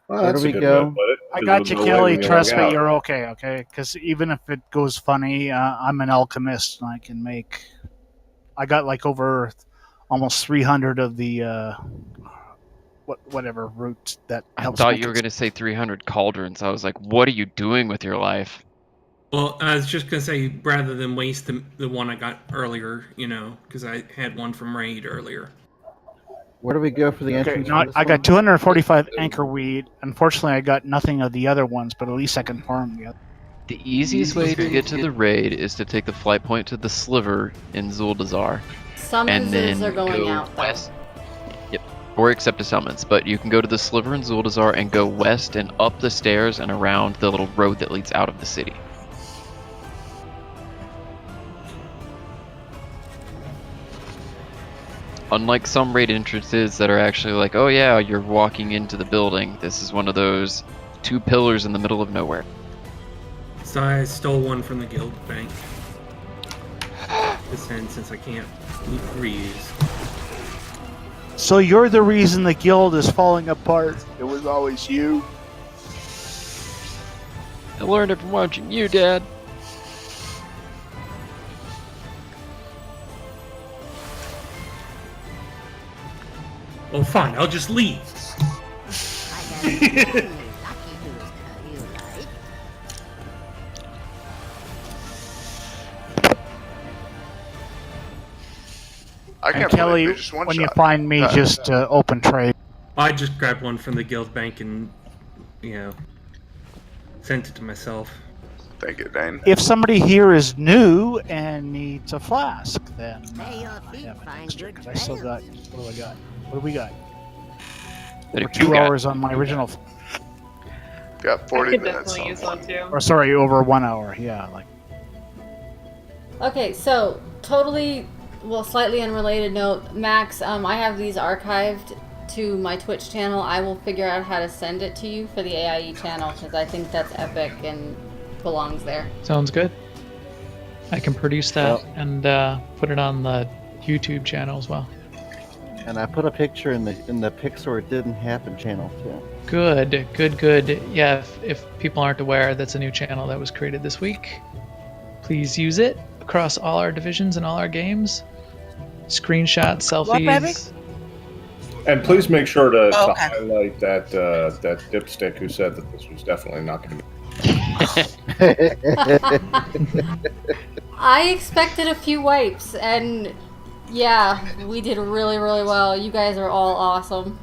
Well, Where that's do a we good go? way to put it. I got you, There's no way Kelly. we can Trust log me, out. you're okay? Because even if it goes funny, I'm an alchemist and I can make. I got like over almost 300 of the whatever roots that. I helps thought make you were it. going to say 300 cauldrons. I was like, what are you doing with your life? Well, I was just going to say, rather than waste the one I got earlier, because I had one from Raid earlier. Where do we go for the entrance? No, for this I got one? 245 anchor weed. Unfortunately, I got nothing of the other ones, but at least I can farm the other. The easiest way to get to the raid is to take the flight point to the sliver in Zuldazar. And then Summonses are going go out, though. west. Yep. Or accept a summons. But you can go to the sliver in Zuldazar and go west and up the stairs and around the little road that leads out of the city. Unlike some raid entrances that are actually like, oh yeah, you're walking into the building, this is one of those 2 pillars in the middle of nowhere. So I stole one from the guild bank. Since I can't reuse. So you're the reason the guild is falling apart. It was always you. I learned it from watching you, Dad. Oh, fine, I'll just leave. I And can't Kelly, believe they just one when you shot. find me, just open trade. I just grabbed one from the guild bank and, sent it to myself. Thank you, Dane. If somebody here is new and needs a flask, then I have an extra because I still got. What do I got? What do we got? Or 2 hours on my original. Got I 40 could minutes. definitely use one too. Or sorry, over 1 hour. Yeah, like. Okay, so totally, well, slightly unrelated note, Max. I have these archived to my Twitch channel. I will figure out how to send it to you for the AIE channel because I think that's epic and belongs there. Sounds good. I can produce that and put it on the YouTube channel as well. And I put a picture in the Pixar It Didn't Happen channel too. Good, good, good. Yeah, if people aren't aware, that's a new channel that was created this week. Please use it across all our divisions and all our games. Screenshots, selfies. And please make sure to highlight that that dipstick who said that this was definitely not going to be. I expected a few wipes, and yeah, we did really, really well. You guys are all awesome.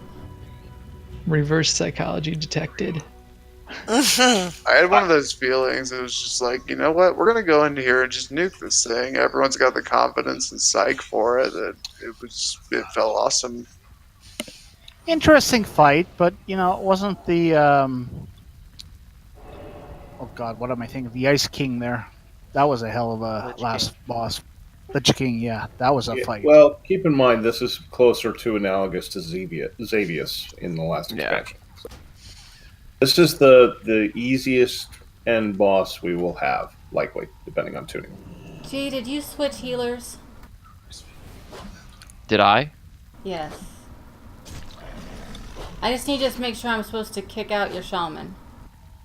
Reverse psychology detected. I had one of those feelings. It was just like, you know what? We're gonna go into here and just nuke this thing. Everyone's got the confidence and psych for it. It felt awesome. Interesting fight, but you know, it wasn't the oh god, what am I thinking? The Ice King there. That was a hell of a last boss. The King, yeah, that was a fight. Well, keep in mind this is closer to analogous to Xavius in the last expansion. So this is the easiest end boss we will have, likely, depending on tuning. Gee, did you switch healers? Did I? Yes. I just need to make sure I'm supposed to kick out your shaman.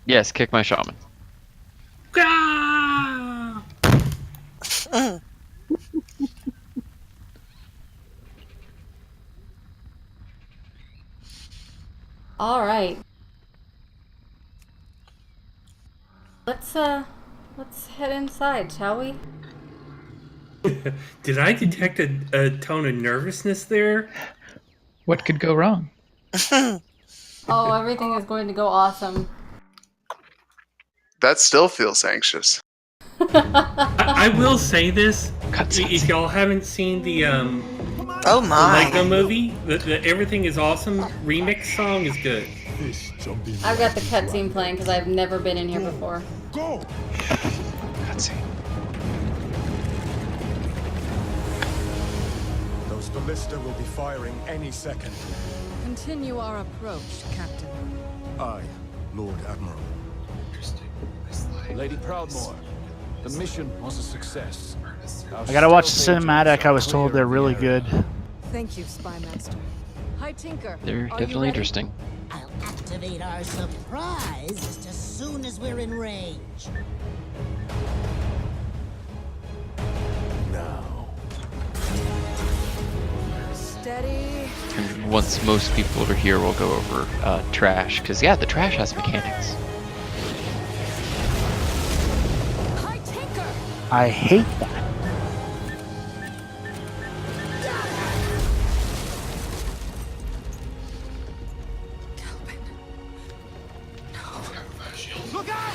Yes, kick my shaman. All right. Let's head inside, shall we? Did I detect a tone of nervousness there? What could go wrong? Oh, everything is going to go awesome. That still feels anxious. I will say this: if y'all haven't seen the Oh my. Lego movie, the Everything is Awesome remix song is good. I've got the cutscene playing because I've never been in here before. Go! Cutscene. Those ballista will be firing any second. Continue our approach, Captain. I, Lord Admiral. Lady Proudmoore, the mission was a success. I gotta watch the cinematic. I was told they're really good. Thank you, Spy Master. Hi, Tinker. They're Are you definitely ready? interesting. I'll activate our surprise just as soon as we're in range. Now. Steady. And once most people are here, we'll go over trash. Because, yeah, the trash has mechanics. Hi, Tinker. I hate that. Look out!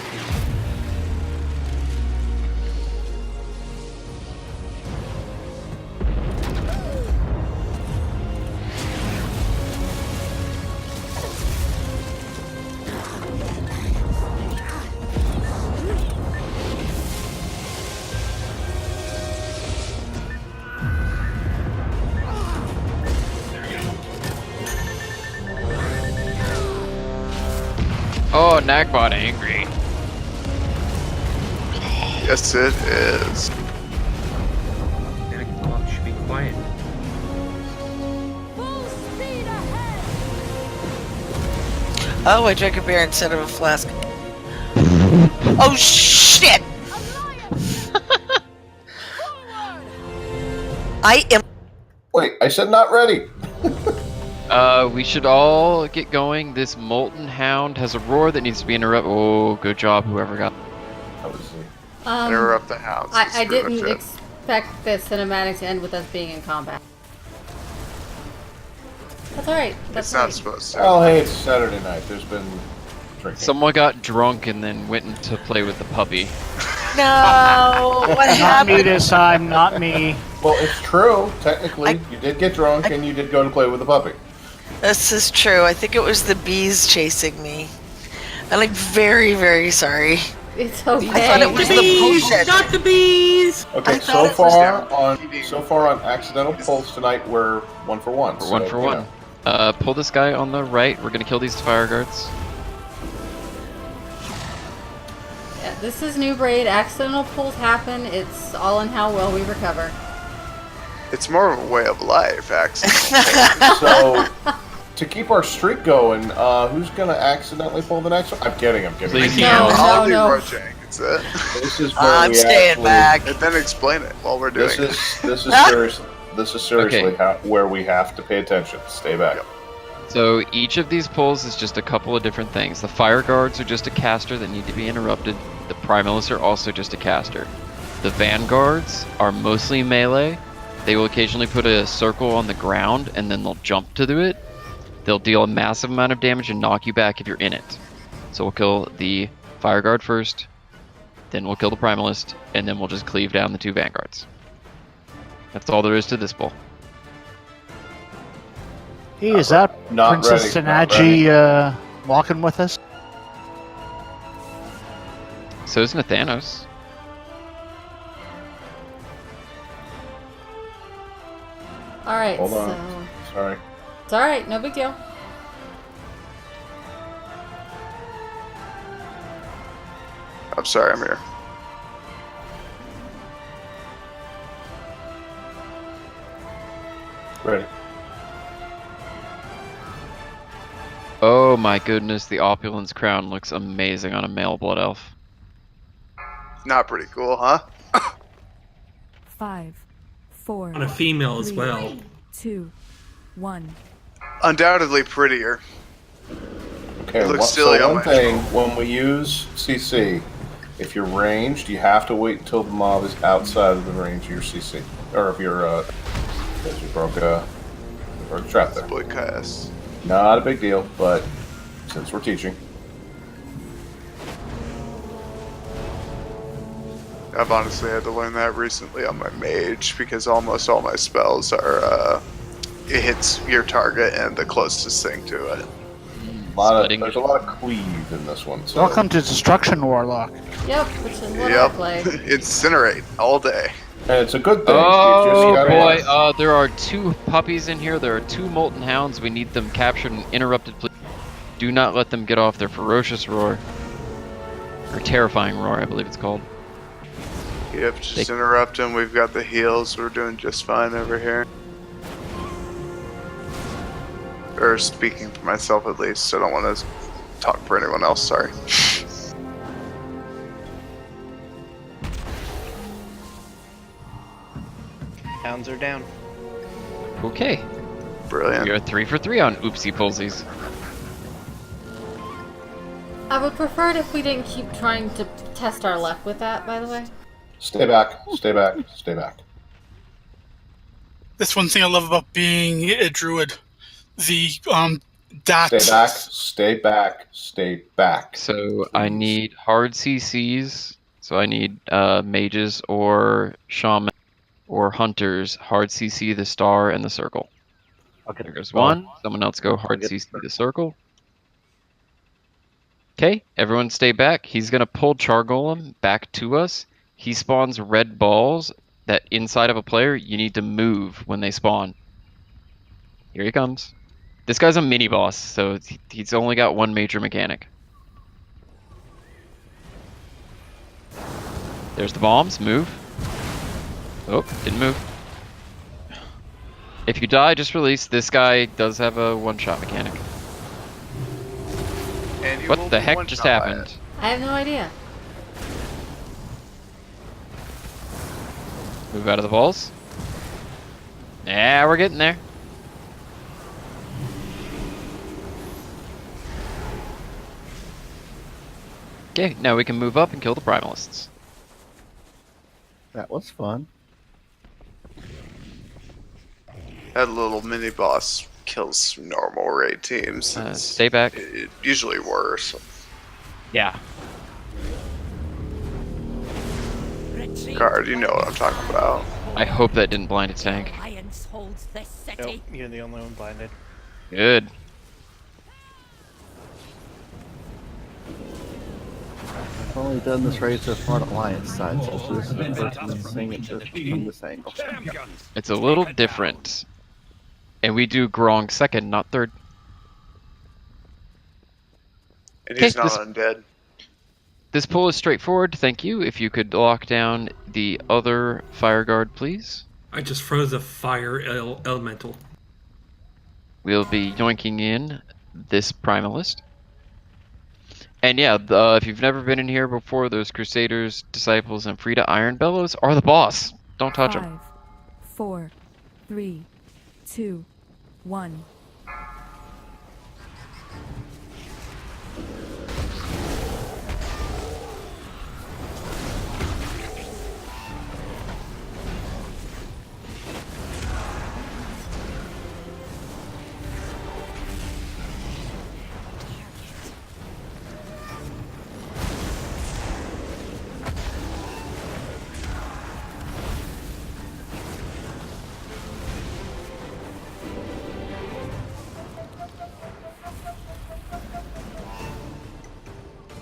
Oh, Nagbot angry. Yes, it is. Nagbot should be quiet. Full speed ahead. Oh, I drank a beer instead of a flask. Oh shit! I am. Wait, I said not ready. We should all get going. This Molten Hound has a roar that needs to be interrupted. Oh, good job, whoever got. Interrupt the hounds. I didn't expect the cinematic to end with us being in combat. That's alright. It's not supposed to. Oh, hey, it's Saturday night. There's been drinking. Someone got drunk and then went in to play with the puppy. No, what Not me happened? this time, not me. Well, it's true. Technically, you did get drunk and you did go to play with the puppy. This is true. I think it was the bees chasing me. I'm like very, very sorry. It's okay. I thought it was the potion. Got the bees. Okay, so far on accidental pulls tonight, we're 1 for 1. We're 1 for 1. Pull this guy on the right. We're gonna kill these fire guards. Yeah, this is Noob Raid. Accidental pulls happen. It's all in how well we recover. It's more of a way of life, accidental. So, to keep our streak going, who's gonna accidentally pull the next one? I'm kidding. I'll do Rojang. It's it. This is where I'm we staying actually, back. And then explain it while we're doing it. This is seriously where we have to pay attention. Stay back. Yep. So each of these pulls is just a couple of different things. The fire guards are just a caster that need to be interrupted. The primalists are also just a caster. The vanguards are mostly melee. They will occasionally put a circle on the ground and then they'll jump to do it. They'll deal a massive amount of damage and knock you back if you're in it. So we'll kill the fire guard first, then we'll kill the primalist, and then we'll just cleave down the 2 vanguards. That's all there is to this pull. Hey, is that Not Princess ready, not Tanaji walking with us? So is Nathanos. Alright, Hold so... on. Sorry. It's alright, no big deal. I'm sorry, I'm here. Ready. Oh my goodness, the opulence crown looks amazing on a male blood elf. Not pretty cool, huh? 5, 4. On a female as 3, well. 2, 1. Undoubtedly prettier. Okay, It looks silly on one my thing, when we use CC, if you're ranged, you have to wait until the mob is outside of the range of your CC. Or if you're, because you broke a trap there. Split cast. Not a big deal, but since we're teaching. I've honestly had to learn that recently on my mage because almost all my spells are, it hits your target and the closest thing to it. There's a lot of cleave in this one. So. Welcome to Destruction Warlock. Yep, which is what I play. Incinerate all day. And it's a good thing. Oh boy, there are 2 puppies in here. There are 2 molten hounds. We need them captured and interrupted. Please do not let them get off their ferocious roar. Or terrifying roar, I believe it's called. Yep, just interrupt them. We've got the heals. We're doing just fine over here. Or speaking for myself at least. I don't want to talk for anyone else, sorry. Hounds are down. Okay. Brilliant. We are 3 for 3 on oopsie pulsies. I would prefer it if we didn't keep trying to test our luck with that, by the way. Stay back, stay back, stay back. That's one thing I love about being a druid. The dots. Stay back, stay back, stay back. So I need hard CCs. So I need mages or shaman or hunters. Hard CC the star and the circle. Okay. There goes one. Someone else go hard CC the circle. Okay, everyone stay back. He's gonna pull Chargolem back to us. He spawns red balls that inside of a player you need to move when they spawn. Here he comes. This guy's a mini boss, so he's only got 1 major mechanic. There's the bombs. Move. Oh, didn't move. If you die, just release. This guy does have a 1-shot mechanic. And What the heck just happened? I have no idea. Move out of the balls. Yeah, we're getting there. Okay, now we can move up and kill the primalists. That was fun. That little mini boss kills normal raid teams. Stay back. Usually worse. Yeah. Card, you know what I'm talking about. I hope that didn't blind its tank. Nope, you're the only one blinded. Good. I've only done this raid so far on Alliance side, so this is the first time seeing it from this angle. It's a little different. And we do Grong second, not third. And he's Okay, not undead. This pull is straightforward, thank you. If you could lock down the other fire guard, please. I just froze a fire elemental. We'll be yoinking in this Primalist. And yeah, if you've never been in here before, those Crusaders, Disciples, and Frida Iron Bellows are the boss. Don't touch them. 5, 4, 3, 2, 1.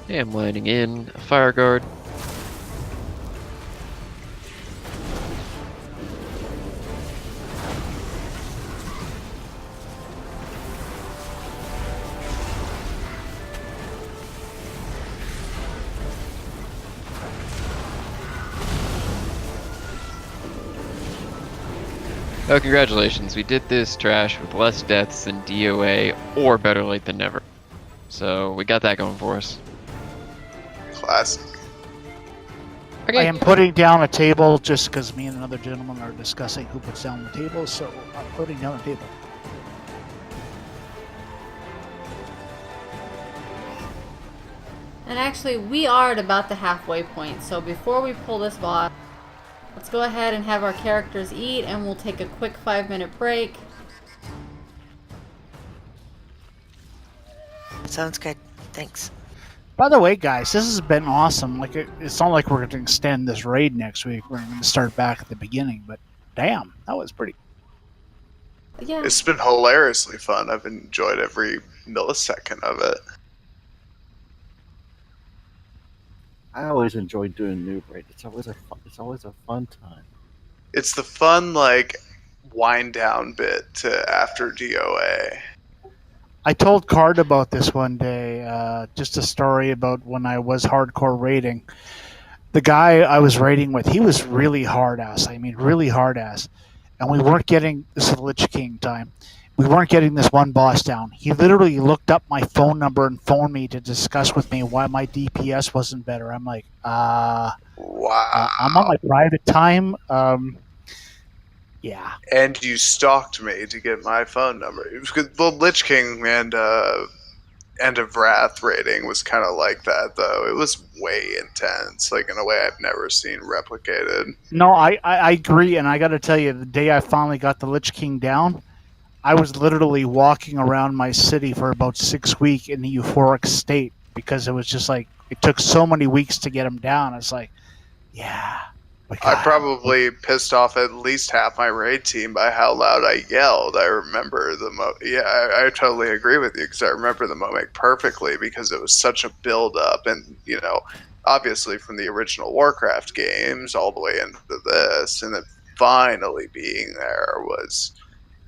Okay, I'm landing in a fire guard. Oh, congratulations. We did this trash with less deaths than DOA, or better late than never. So, we got that going for us. Classic. I am putting down a table just because me and another gentleman are discussing who puts down the table, so I'm putting down a table. And actually, we are at about the halfway point, so before we pull this boss, let's go ahead and have our characters eat, and we'll take a quick 5-minute break. Sounds good. Thanks. By the way, guys, this has been awesome. Like, it's not like we're going to extend this raid next week. We're going to start back at the beginning, but damn, that was pretty. Yeah. It's been hilariously fun. I've enjoyed every millisecond of it. I always enjoy doing Noob Raid. It's always a fun time. It's the fun, like, wind down bit to after DOA. I told Card about this one day, just a story about when I was hardcore raiding. The guy I was raiding with, he was really hard-ass. I mean, really hard-ass. And we weren't getting, this is Lich King time, we weren't getting this one boss down. He literally looked up my phone number and phoned me to discuss with me why my DPS wasn't better. I'm like, wow. I'm on my private time. Yeah. And you stalked me to get my phone number. The Lich King and End of Wrath rating was kind of like that, though. It was way intense, like in a way I've never seen replicated. No, I agree, and I got to tell you, the day I finally got the Lich King down, I was literally walking around my city for about 6 weeks in the euphoric state because it was just like, it took so many weeks to get him down. It's like, yeah. I probably pissed off at least half my raid team by how loud I yelled. I remember I totally agree with you because I remember the moment perfectly because it was such a build-up and, you know, obviously from the original Warcraft games all the way into this, and then finally being there was,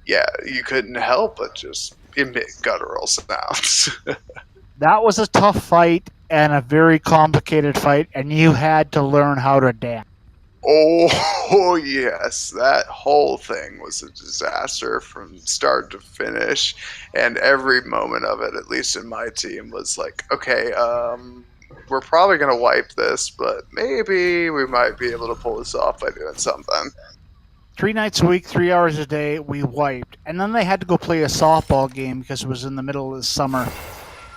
yeah, you couldn't help but just emit guttural sounds. That was a tough fight and a very complicated fight, and you had to learn how to dance. Oh, yes. That whole thing was a disaster from start to finish. And every moment of it, at least in my team, was like, okay, we're probably going to wipe this, but maybe we might be able to pull this off by doing something. 3 nights a week, 3 hours a day, we wiped. And then they had to go play a softball game because it was in the middle of the summer.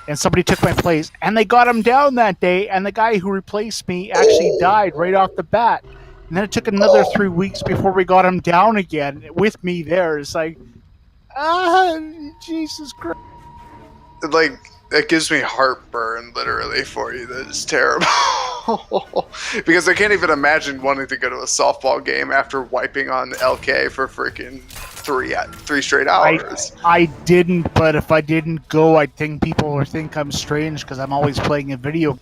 And somebody took my place. And they got him down that day. And the guy who replaced me actually died right off the bat. And then it took another 3 weeks before we got him down again with me there. It's like, Jesus Christ. Like, that gives me heartburn, literally, for you. That is terrible. Because I can't even imagine wanting to go to a softball game after wiping on LK for freaking three straight hours. I didn't, but if I didn't go, I think people would think I'm strange because I'm always playing a video.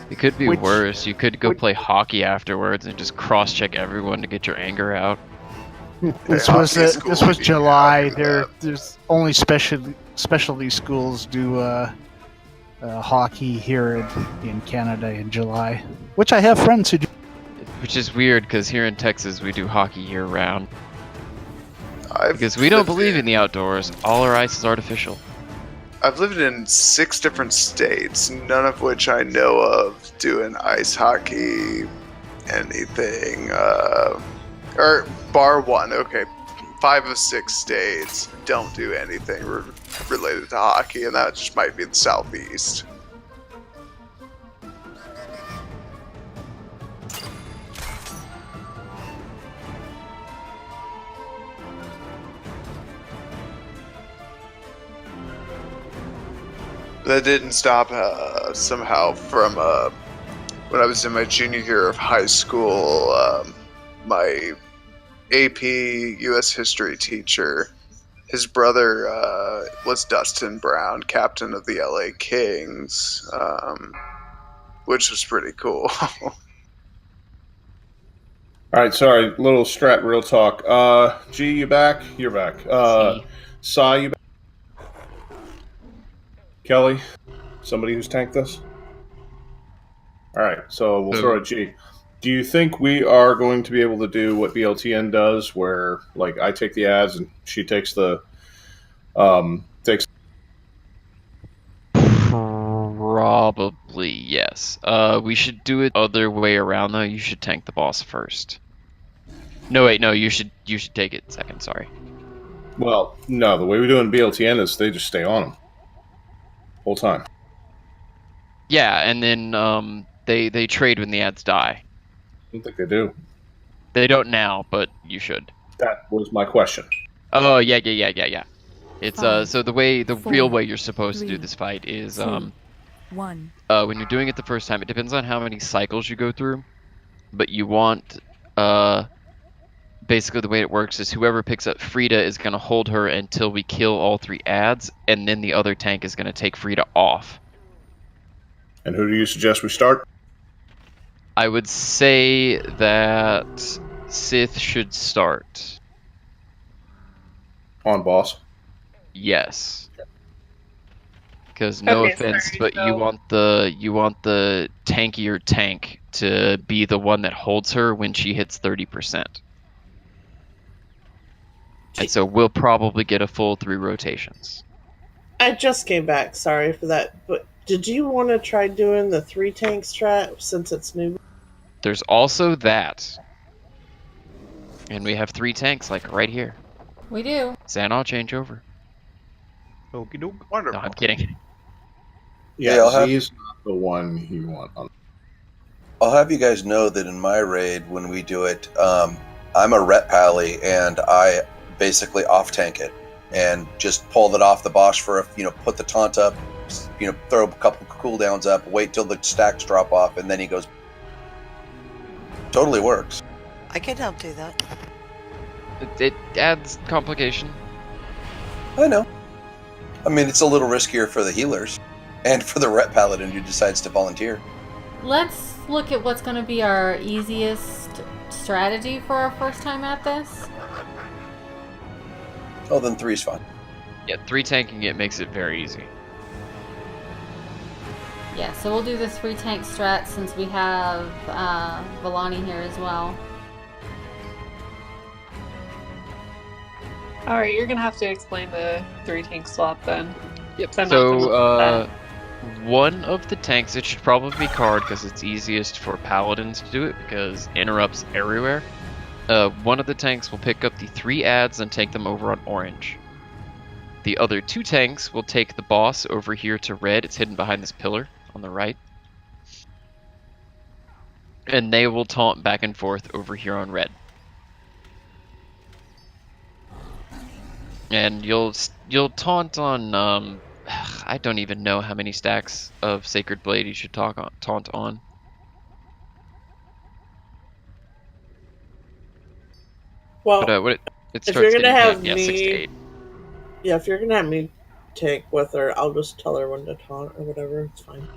It could be worse. You could go play hockey afterwards and just cross-check everyone to get your anger out. This was July. There's only specialty schools do hockey here in Canada in July, which I have friends who do. Which is weird because here in Texas we do hockey year round. Because we don't believe in the outdoors. All our ice is artificial. I've lived in 6 different states, none of which I know of doing ice hockey, anything, or bar one, okay. 5 of 6 states don't do anything related to hockey, and that just might be the Southeast. That didn't stop somehow from when I was in my junior year of high school, my AP U.S. history teacher, his brother was Dustin Brown, captain of the LA Kings, which was pretty cool. All right, sorry, little strat real talk. G, you back? You're back. Sai, you back? Kelly, somebody who's tanked this? All right, so we'll throw it at G. Do you think we are going to be able to do what BLTN does, where like I take the ads and she takes the Probably yes. We should do it other way around though. You should tank the boss first. No, wait, no. You should take it second. Sorry. Well, no. The way we do in BLTN is they just stay on them whole time. Yeah, and then they trade when the ads die. I don't think they do. They don't now, but you should. That was my question. Oh yeah. It's so the real way you're supposed to do 3, this fight is 2, 1. when you're doing it the first time, it depends on how many cycles you go through, but you want basically the way it works is whoever picks up Frida is going to hold her until we kill all 3 ads, and then the other tank is going to take Frida off. And who do you suggest we start? I would say that Sith should start. On boss? Yes. Because no Okay, offense, sorry, but so- you want the tankier tank to be the one that holds her when she hits 30%. And so we'll probably get a full 3 rotations. I just came back. Sorry for that. But did you want to try doing the 3 tank strat since it's new? There's also that. And we have 3 tanks, like, right here. We do. Xanau, change over. Okie doke. Wonderful. No, I'm kidding. Yeah, I'll have- Z's not the one you want on. I'll have you guys know that in my raid, when we do it, I'm a rep pally, and I basically off tank it and just pull it off the boss for put the taunt up, throw a couple cooldowns up, wait till the stacks drop off, and then he goes. Totally works. I can help do that. It adds complication. I know. I mean, it's a little riskier for the healers and for the rep paladin who decides to volunteer. Let's look at what's going to be our easiest strategy for our first time at this. Oh, then 3's fine. Yeah, 3 tanking it makes it very easy. Yeah, so we'll do the 3 tank strat since we have Villani here as well. Alright, you're gonna have to explain the 3 tank swap then. Yep. I'm not familiar So, with one of the tanks, it should probably be card because it's easiest for paladins to do it because interrupts everywhere. One of the tanks will pick up the 3 ads and take them over on orange. The other 2 tanks will take the boss over here to red. It's hidden behind this pillar on the right. And they will taunt back and forth over here on red. And you'll taunt on I don't even know how many stacks of Sacred Blade you should taunt on. Well, But If you're starts gonna getting have hit, yeah, 6 to me, 8. yeah, if you're gonna have me tank with her, I'll just tell her when to taunt or whatever. It's fine.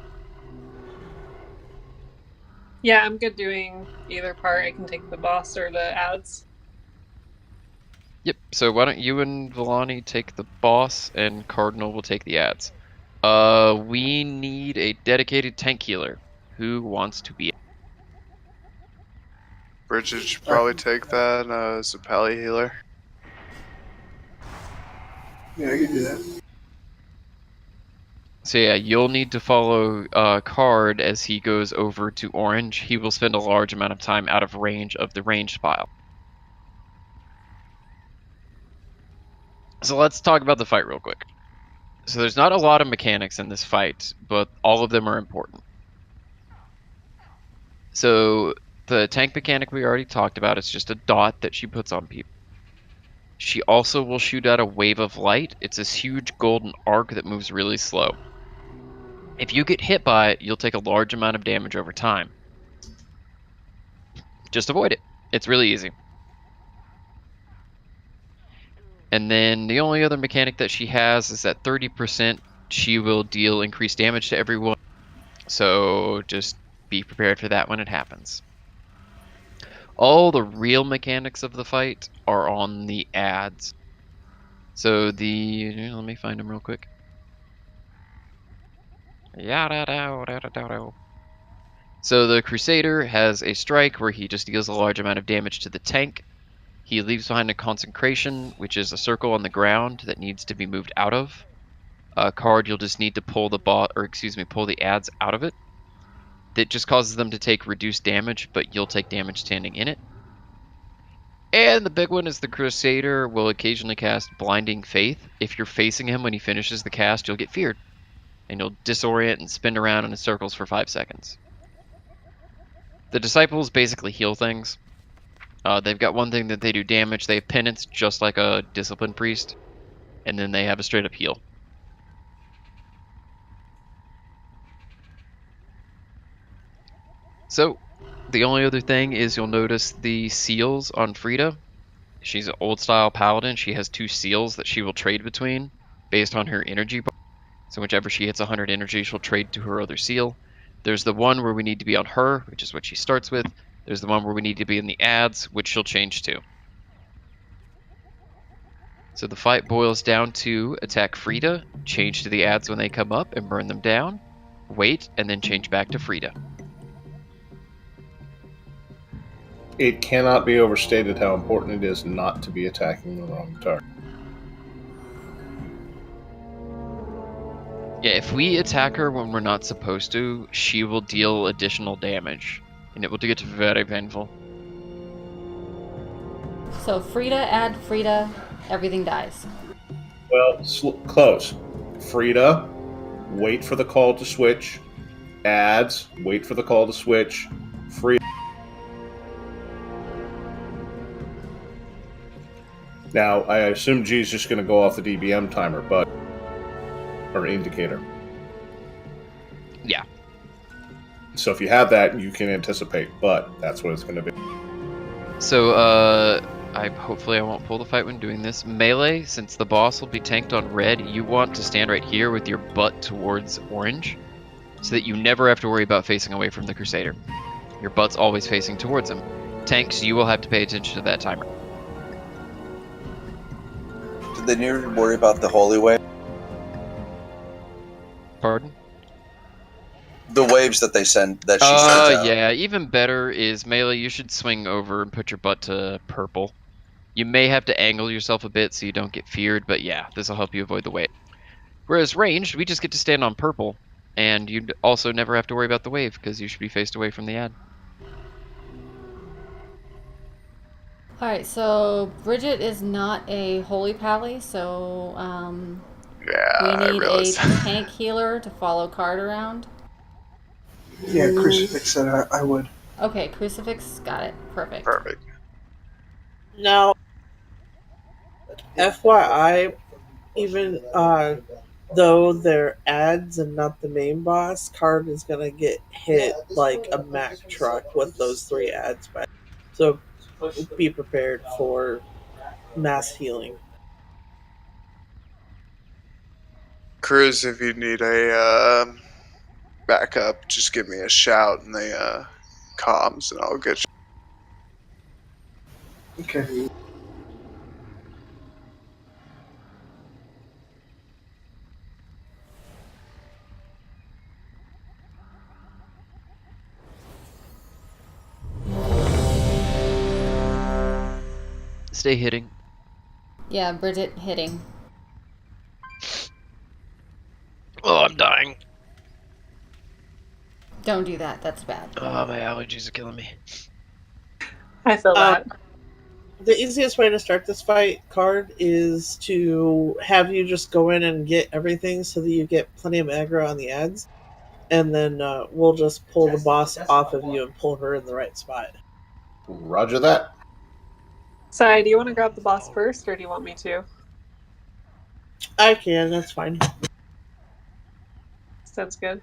Yeah, I'm good doing either part. I can take the boss or the ads. Yep, so why don't you and Villani take the boss, and Cardinal will take the ads. We need a dedicated tank healer. Who wants to be? Bridget should probably take that as a pally healer. Yeah, I can do that. So yeah, you'll need to follow Card as he goes over to Orange. He will spend a large amount of time out of range of the ranged pile. So let's talk about the fight real quick. So there's not a lot of mechanics in this fight, but all of them are important. So the tank mechanic we already talked about, it's just a dot that she puts on people. She also will shoot out a wave of light. It's this huge golden arc that moves really slow. If you get hit by it, you'll take a large amount of damage over time. Just avoid it. It's really easy. And then the only other mechanic that she has is that 30% she will deal increased damage to everyone. So just be prepared for that when it happens. All the real mechanics of the fight are on the ads. So let me find them real quick. So the Crusader has a strike where he just deals a large amount of damage to the tank. He leaves behind a consecration, which is a circle on the ground that needs to be moved out of. Card, you'll just need to pull the ads out of it. That just causes them to take reduced damage, but you'll take damage standing in it. And the big one is the Crusader will occasionally cast Blinding Faith. If you're facing him when he finishes the cast, you'll get feared. And you'll disorient and spin around in circles for 5 seconds. The Disciples basically heal things. They've got one thing that they do damage. They have penance just like a Discipline Priest. And then they have a straight up heal. So, the only other thing is you'll notice the seals on Frida. She's an old style paladin. She has 2 seals that she will trade between based on her energy bar. So whichever she hits 100 energy, she'll trade to her other seal. There's the one where we need to be on her, which is what she starts with. There's the one where we need to be in the ads, which she'll change to. So the fight boils down to attack Frida, change to the ads when they come up and burn them down, wait, and then change back to Frida. It cannot be overstated how important it is not to be attacking the wrong target. Yeah, if we attack her when we're not supposed to, she will deal additional damage, and it will get very painful. So Frida, add Frida, everything dies. Well, close. Frida, wait for the call to switch. Ads, wait for the call to switch. Frida. Now, I assume G's just going to go off the DBM timer, or indicator. Yeah. So if you have that, you can anticipate, but that's what it's going to be. So, hopefully I won't pull the fight when doing this. Melee, since the boss will be tanked on red, you want to stand right here with your butt towards orange, so that you never have to worry about facing away from the Crusader. Your butt's always facing towards him. Tanks, you will have to pay attention to that timer. Did they need to worry about the holy wave? Pardon? The waves that they send, that she sends out. Yeah, even better is melee, you should swing over and put your butt to purple. You may have to angle yourself a bit so you don't get feared, but yeah, this will help you avoid the wave. Whereas ranged, we just get to stand on purple, and you also never have to worry about the wave, because you should be faced away from the ad. Alright, so Bridget is not a holy pally, so we need a tank healer to follow Card around. Yeah, Crucifix said I would. Okay, Crucifix, got it. Perfect. Perfect. Now, FYI, even though they're ads and not the main boss, Card is gonna get hit like a Mack truck with those 3 ads back. So be prepared for mass healing. Cruz, if you need a backup, just give me a shout in the comms, and I'll get you. Okay. Stay hitting. Yeah, Bridget hitting. Oh, I'm dying. Don't do that. That's bad. Oh, my allergies are killing me. I feel that. The easiest way to start this fight, Card, is to have you just go in and get everything so that you get plenty of aggro on the ads. And then we'll just pull the boss off of you and pull her in the right spot. Roger that. Sai, do you want to grab the boss first, or do you want me to? I can, that's fine. Sounds good.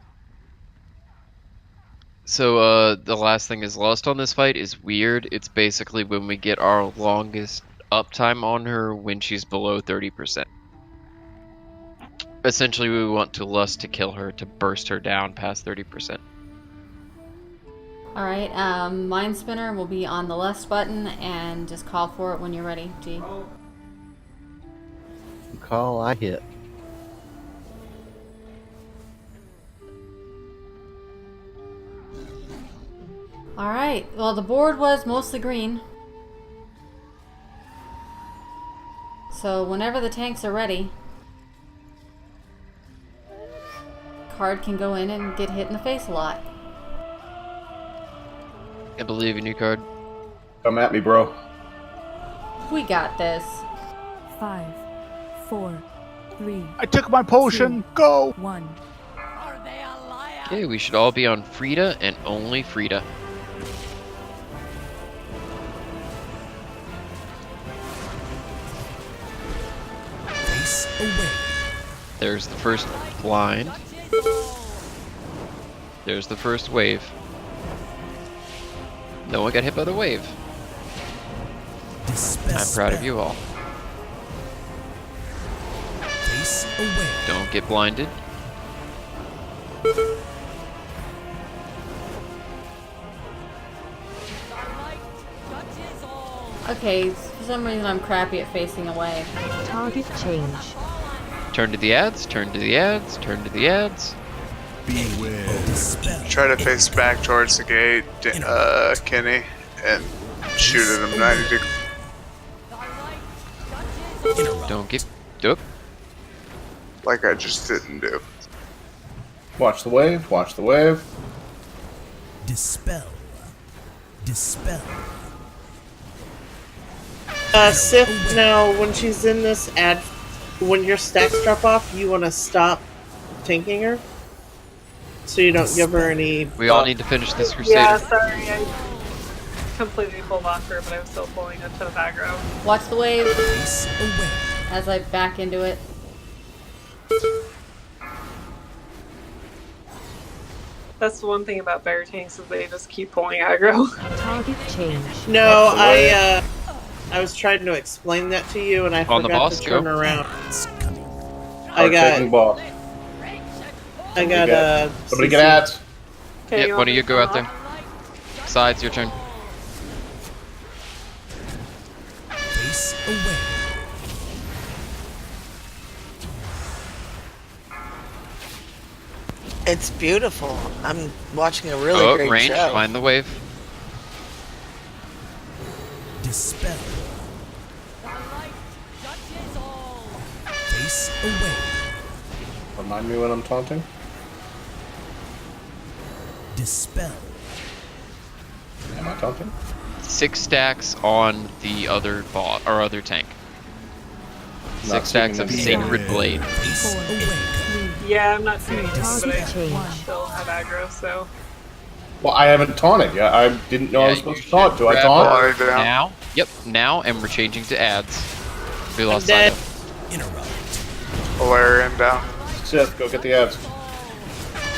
So, the last thing is lost on this fight is weird. It's basically when we get our longest uptime on her when she's below 30%. Essentially, we want to lust to kill her to burst her down past 30%. Alright, Mind Spinner will be on the lust button, and just call for it when you're ready, G. Call, I hit. Alright, well the board was mostly green. So whenever the tanks are ready, Card can go in and get hit in the face a lot. I believe in you, Card. Come at me, bro. We got this. 5, 4, 3. I took my potion. Go. 1. Okay, we should all be on Frida and only Frida. Face away. There's the first blind. There's the first wave. No one got hit by the wave. I'm proud of you all. Face away. Don't get blinded. Okay, for some reason I'm crappy at facing away. Target change. Turn to the ads, turn to the ads, turn to the ads. Try to face back towards the gate, Kenny, and shoot at him 90 degrees. Don't get... Doop. Like I just didn't do. Watch the wave, watch the wave. Dispel. Dispel. Sif, now when she's in this ad, when your stacks drop off, you want to stop tanking her? So you don't give her any... We all need to finish this crusade. Yeah, sorry, I completely pulled off her, but I was still pulling a ton of aggro. Watch the wave as I back into it. That's the one thing about bear tanks is they just keep pulling aggro. Target change. No, I was trying to explain that to you, and I On the forgot boss, to turn go. around. Taking boss. Somebody get ads. Yep, why don't you go out there? Sides, your turn. Face away. It's beautiful. I'm watching a really great range, show. find the wave. Dispel. Face away. Remind me when I'm taunting. Dispel. Am I taunting? 6 stacks on the other bot or other tank. 6 stacks of Sacred Blade. Yeah, I'm not doing this, but I still have aggro, so... Well, I haven't taunted yet. I didn't know I was supposed to taunt. Do I taunt? Now? Yep, now, and we're changing to ads. We lost dead. side up. Valerian down. Sith, go get the ads.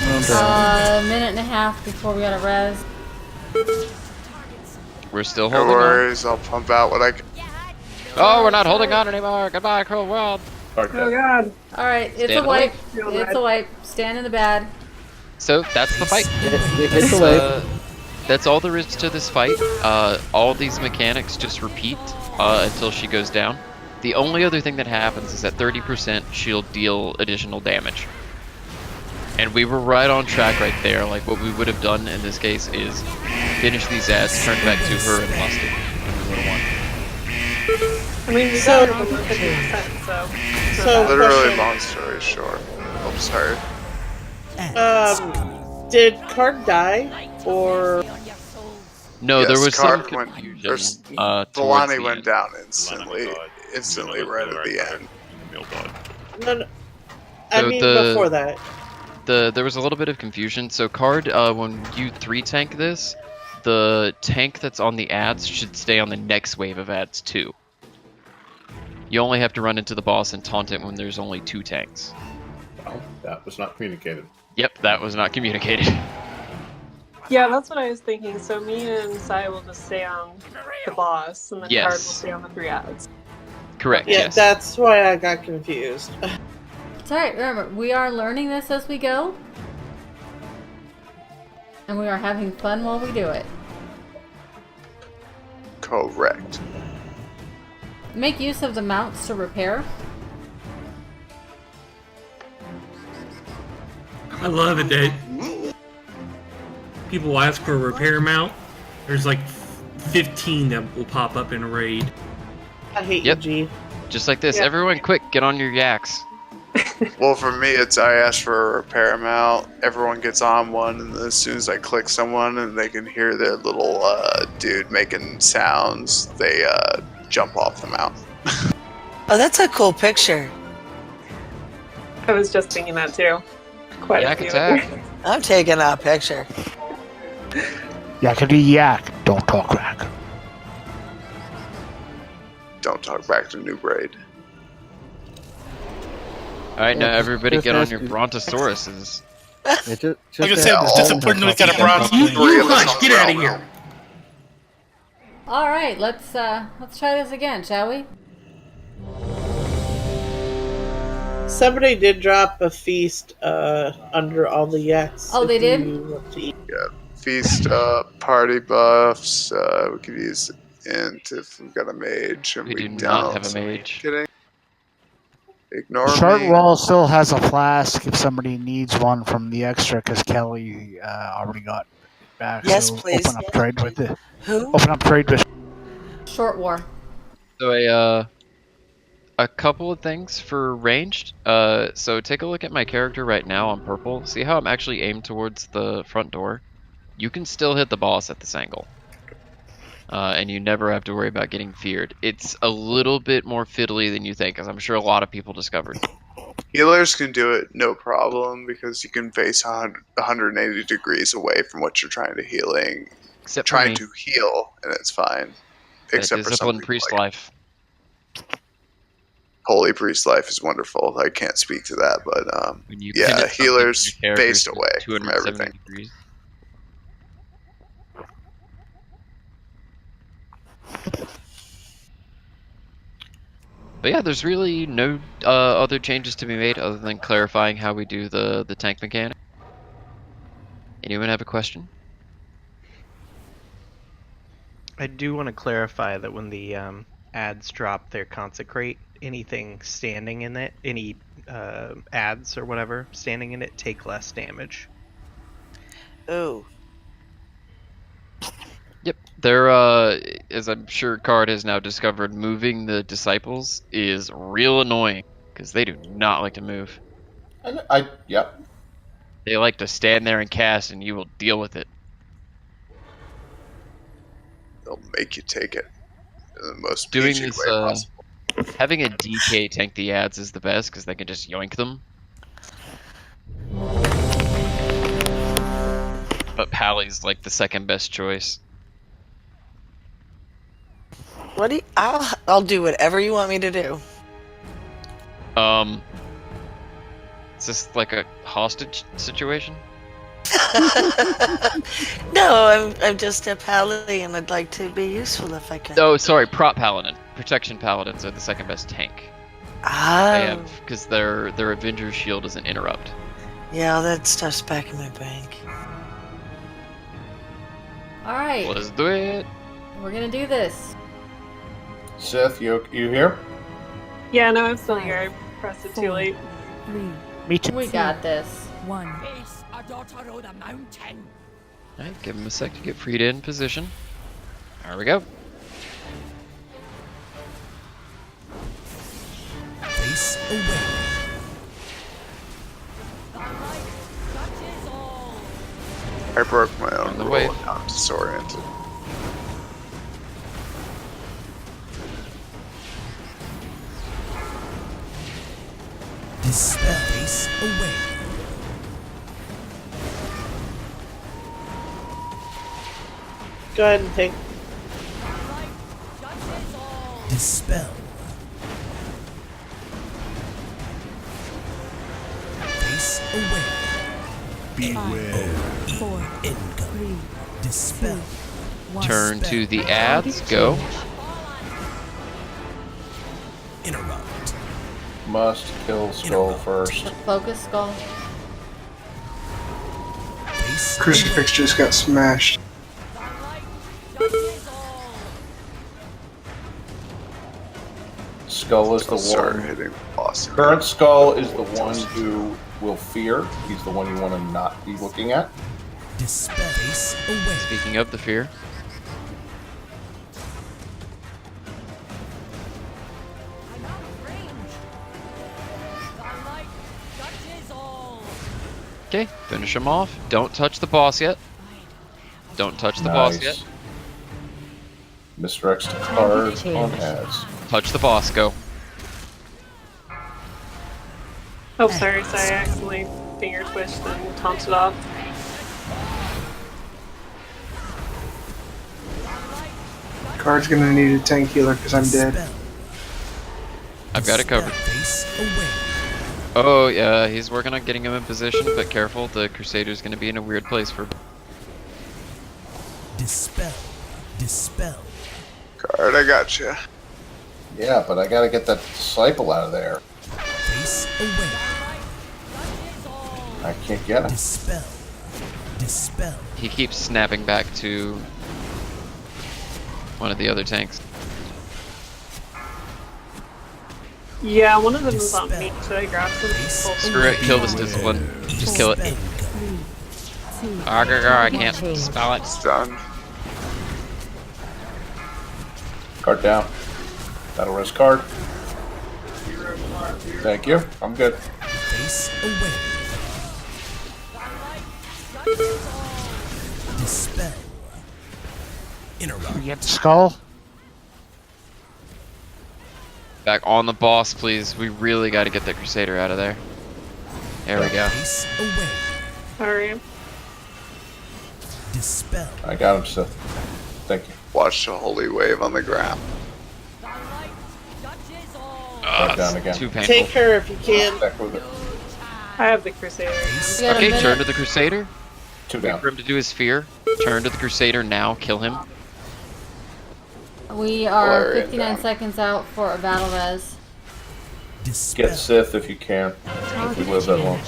A minute and a half before we got a res. We're still No holding on. worries, I'll pump out what I can. Oh, we're not holding on anymore. Goodbye, cruel world. Oh god. Alright, it's Stand a wipe. away. It's a wipe. Stand in the bad. So that's the fight. It's a wipe. That's all there is to this fight. All these mechanics just repeat until she goes down. The only other thing that happens is at 30% she'll deal additional damage. And we were right on track right there. Like what we would have done in this case is finish these ads, turn back to her and lost it. And we would have won. I mean, we got it over 50%, so. Literally, long story short. Oh, sorry. Did Card die, or? No, there was some Card went, confusion. Volani went down instantly right at the end. No, I So mean the- before that. There was a little bit of confusion. So Card, when you 3-tank this, the tank that's on the ads should stay on the next wave of ads too. You only have to run into the boss and taunt it when there's only 2 tanks. Well, that was not communicated. Yep, that was not communicated. Yeah, that's what I was thinking. So me and Sai will just stay on the boss, and then Yes. Card will stay on the 3 ads. Correct, Yeah, yes. that's why I got confused. It's alright, remember, we are learning this as we go. And we are having fun while we do it. Correct. Make use of the mounts to repair. I love it that people ask for a repair mount. There's like 15 that will pop up in a raid. I hate Yep. you, G. Just like this. Yeah. Everyone quick, get on your yaks. Well, for me, it's I ask for a repair mount. Everyone gets on one, and as soon as I click someone and they can hear their little dude making sounds, they jump off the mount. Oh, that's a cool picture. I was just thinking that too. Quite Yak a few. attack. I'm taking a picture. Yakety yak. Don't talk back. Don't talk back to Noob Raid. Alright, now Yeah, everybody just get on ask your you- brontosauruses. Yeah, I was gonna say, it's disappointing we got a bronze. You hush! Get out of here! Alright, let's try this again, shall we? Somebody did drop a feast under all the yaks. Oh, they if did? you want to eat. Yeah, feast, party buffs. We could use int if we've got a mage. And We do don't. not have a mage. Kidding. Ignore Short me. Wall still has a flask if somebody needs one from the extra, because Kelly already got it back. Yes, so please. Open up trade with it. Who? Open up trade with. Short war. So a couple of things for ranged. So take a look at my character right now on purple. See how I'm actually aimed towards the front door? You can still hit the boss at this angle. And you never have to worry about getting feared. It's a little bit more fiddly than you think, as I'm sure a lot of people discovered. Healers can do it no problem because you can face 180 degrees away from what you're trying to Except for trying me. to heal, and it's fine. Except for disciplined something priest like life. Holy Priest life is wonderful. I can't speak to that, but When you pin yeah, it something healers to your character based to away from 270 everything. degrees. But yeah, there's really no other changes to be made other than clarifying how we do the tank mechanic. Anyone have a question? I do want to clarify that when the ads drop their consecrate, anything standing in it, any ads or whatever standing in it, take less damage. Ooh. Yep. They're, as I'm sure Card has now discovered, moving the disciples is real annoying, because they do not like to move. Yep. They like to stand there and cast, and you will deal with it. They'll make you take it in the most Doing PG this, way possible. having a DK tank the ads is the best, because they can just yoink them. But Pally's like the second best choice. What do you, I'll do whatever you want me to do. Is this like a hostage situation? No, I'm just a pally and I'd like to be useful if I can. Oh, sorry, prop paladin. protection paladins are the second best tank. Oh. Because their Avenger's shield is an interrupt. Yeah, that stuff's back in my bank. Alright. Let's do it. We're gonna do this. Seth, you here? Yeah, no, I'm still here. I pressed it too late. Me too. We got this. Face a daughter of the mountain. Alright, give him a sec to get Frida in position. There we go. Face away. I broke my own the rule wave. and now I'm disoriented. Dispel. Face away. Go ahead and take. Dispel. Face away. Beware. 4, income. Dispel. Turn to the ads. Go. Interrupt. Must kill Skull first. Focus skull. Crucifix just got smashed. Skull is the Start one. hitting boss. Current Skull is the one who will fear. He's the one you want to not be looking at. Dispel. Face away. Speaking of the fear. Okay, finish him off. Don't touch the boss yet. Don't touch the boss yet. Misdirects to cards on ads. Touch the boss. Go. Oh, sorry, I accidentally finger twitched and taunted off. Card's gonna need a tank healer because I'm dead. I've got it covered. Face away. Oh, yeah, he's working on getting him in position, but careful, the Crusader's gonna be in a weird place for... Dispel. Dispel. Card, I got you. Yeah, but I gotta get that disciple out of there. Face away. I can't get him. Dispel. Dispel. He keeps snapping back to one of the other tanks. Yeah, one of them is on me, so I grabbed some. Screw it, kill this discipline. Just kill it. I can't spell it. It's done. Card down. Battle res card. Thank you. I'm good. Face away. Dispel. Interrupt. Get Skull. Back on the boss, please. We really got to get the Crusader out of there. There we go. Face away. Sorry. Dispel. I got him, Seth. Thank you. Watch the holy wave on the ground. Down again. Too painful. Take her if you can. Back with it. I have the Crusader. Okay, turn to the Crusader. Two Wait down. for him to do his fear. Turn to the Crusader now. Kill him. We are Valerian 59 down. seconds out for a battle res. Get Sith if you can. If you live that long.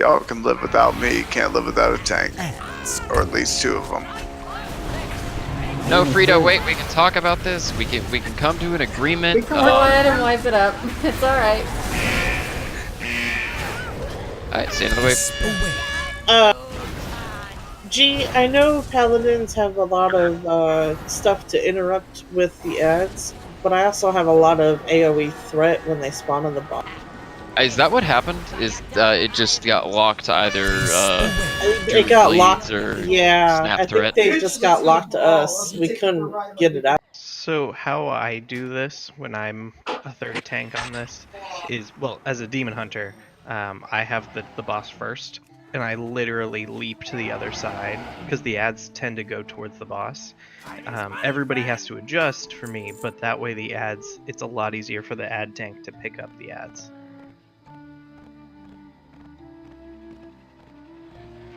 Y'all can live without me. Can't live without a tank. Or at least two of them. No, Frida, wait. We can talk about this. We can come to an agreement. We can go ahead and wipe it up. It's alright. Alright, stand in the way. G, I know paladins have a lot of stuff to interrupt with the ads, but I also have a lot of AoE threat when they spawn on the boss. Is that what happened? Is it just got locked to either It got bleeds locked. or Yeah, snap I threat? think they just got locked to us. We couldn't get it out. So how I do this when I'm a third tank on this is, well, as a demon hunter, I have the boss first, and I literally leap to the other side because the ads tend to go towards the boss. Everybody has to adjust for me, but that way the ads, it's a lot easier for the ad tank to pick up the ads.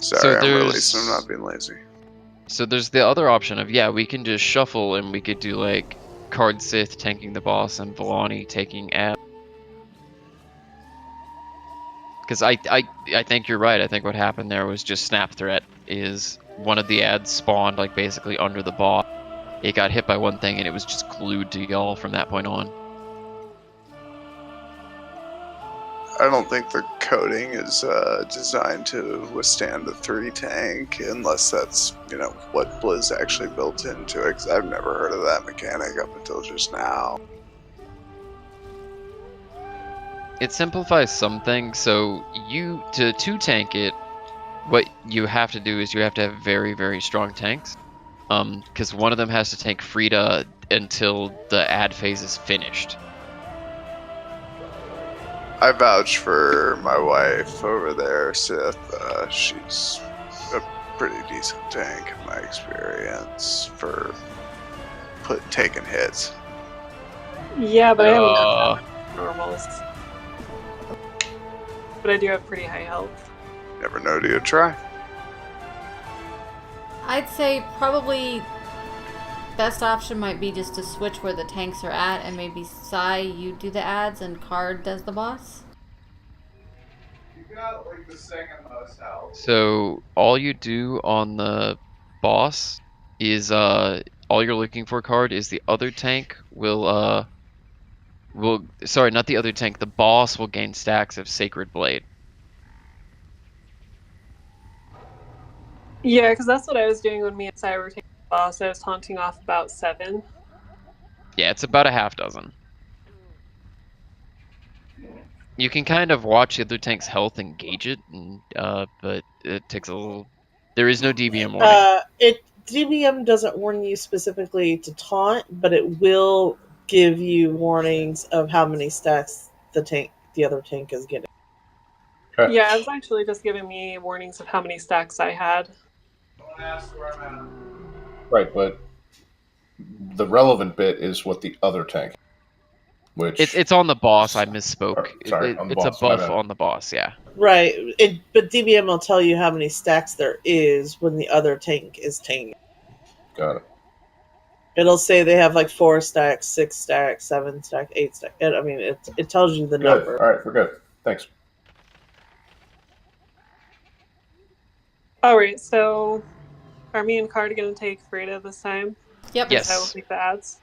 Sorry, So I'm there's- releasing. I'm not being lazy. So there's the other option of, yeah, we can just shuffle and we could do like Card Sith tanking the boss and Vellani taking Ab. Because I think you're right. I think what happened there was just Snap Threat is one of the ads spawned like basically under the boss. It got hit by one thing and it was just glued to y'all from that point on. I don't think the coating is designed to withstand the 3 tank, unless that's, you know, what Blizz actually built into it, because I've never heard of that mechanic up until just now. It simplifies some things, so to 2-tank it, what you have to do is you have to have very, very strong tanks. Because one of them has to tank Frida until the ad phase is finished. I vouch for my wife over there, Sith. She's a pretty decent tank in my experience for taking hits. Yeah, but I haven't got that much normals. But I do have pretty high health. Never know till you try. I'd say probably best option might be just to switch where the tanks are at, and maybe Sai, you do the ads and Card does the boss. You got like the second most health. So all you do on the boss is all you're looking for, Card, is the other tank will sorry, not the other tank, the boss will gain stacks of Sacred Blade. Yeah, because that's what I was doing when me and Sai were taking the boss. I was taunting off about 7. Yeah, it's about a half dozen. You can kind of watch the other tank's health and gauge it, and, but it takes a little... There is no DBM warning. DBM doesn't warn you specifically to taunt, but it will give you warnings of how many stacks the other tank is getting. Okay. Yeah, it was actually just giving me warnings of how many stacks I had. Right, but the relevant bit is what the other tank. Which It's on the boss. I misspoke. Sorry, on the it's boss, a my buff bad. on the boss. Yeah. Right, but DBM will tell you how many stacks there is when the other tank is tanking. Got it. It'll say they have like 4 stacks, 6 stacks, 7 stacks, 8 stacks. I mean, it tells you the Good. number. All right, we're good. Thanks. Alright, so are me and Card going to take Frida this time? Yep. Yes. I will take the ads.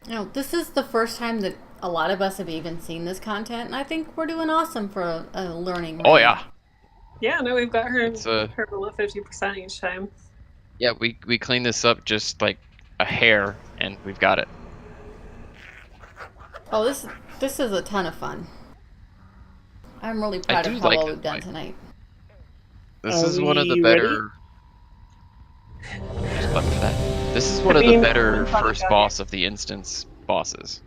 You know, this is the first time that a lot of us have even seen this content, and I think we're doing awesome for a learning. Oh yeah. Yeah, no, we've got her It's a- her below 50% each time. Yeah, we clean this up just like a hair, and we've got it. Oh, this is a ton of fun. I'm really proud do of how like well this we've done fight. tonight. This Are is one of the we better. Just clap for that. This is one of the better first boss of the instance bosses.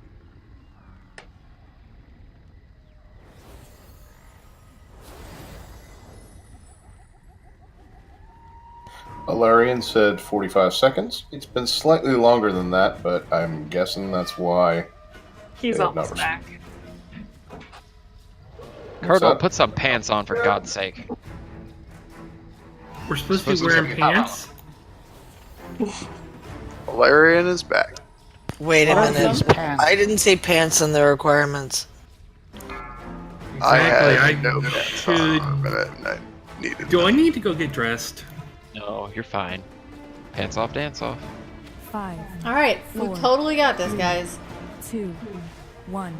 Alarian said 45 seconds. It's been slightly longer than that, but I'm guessing that's why. He's they have almost numbers. back. Cardinal, that? put some pants on for God's sake. We're supposed to be wearing pants? Valerian is back. Wait a Awesome. minute. I didn't see pants in the requirements. I Exactly, had I no pants on for a minute, and I needed Do them. I need to go get dressed? No, you're fine. Pants off, dance off. 5. All right, we 4, totally got this, guys. 2, 1.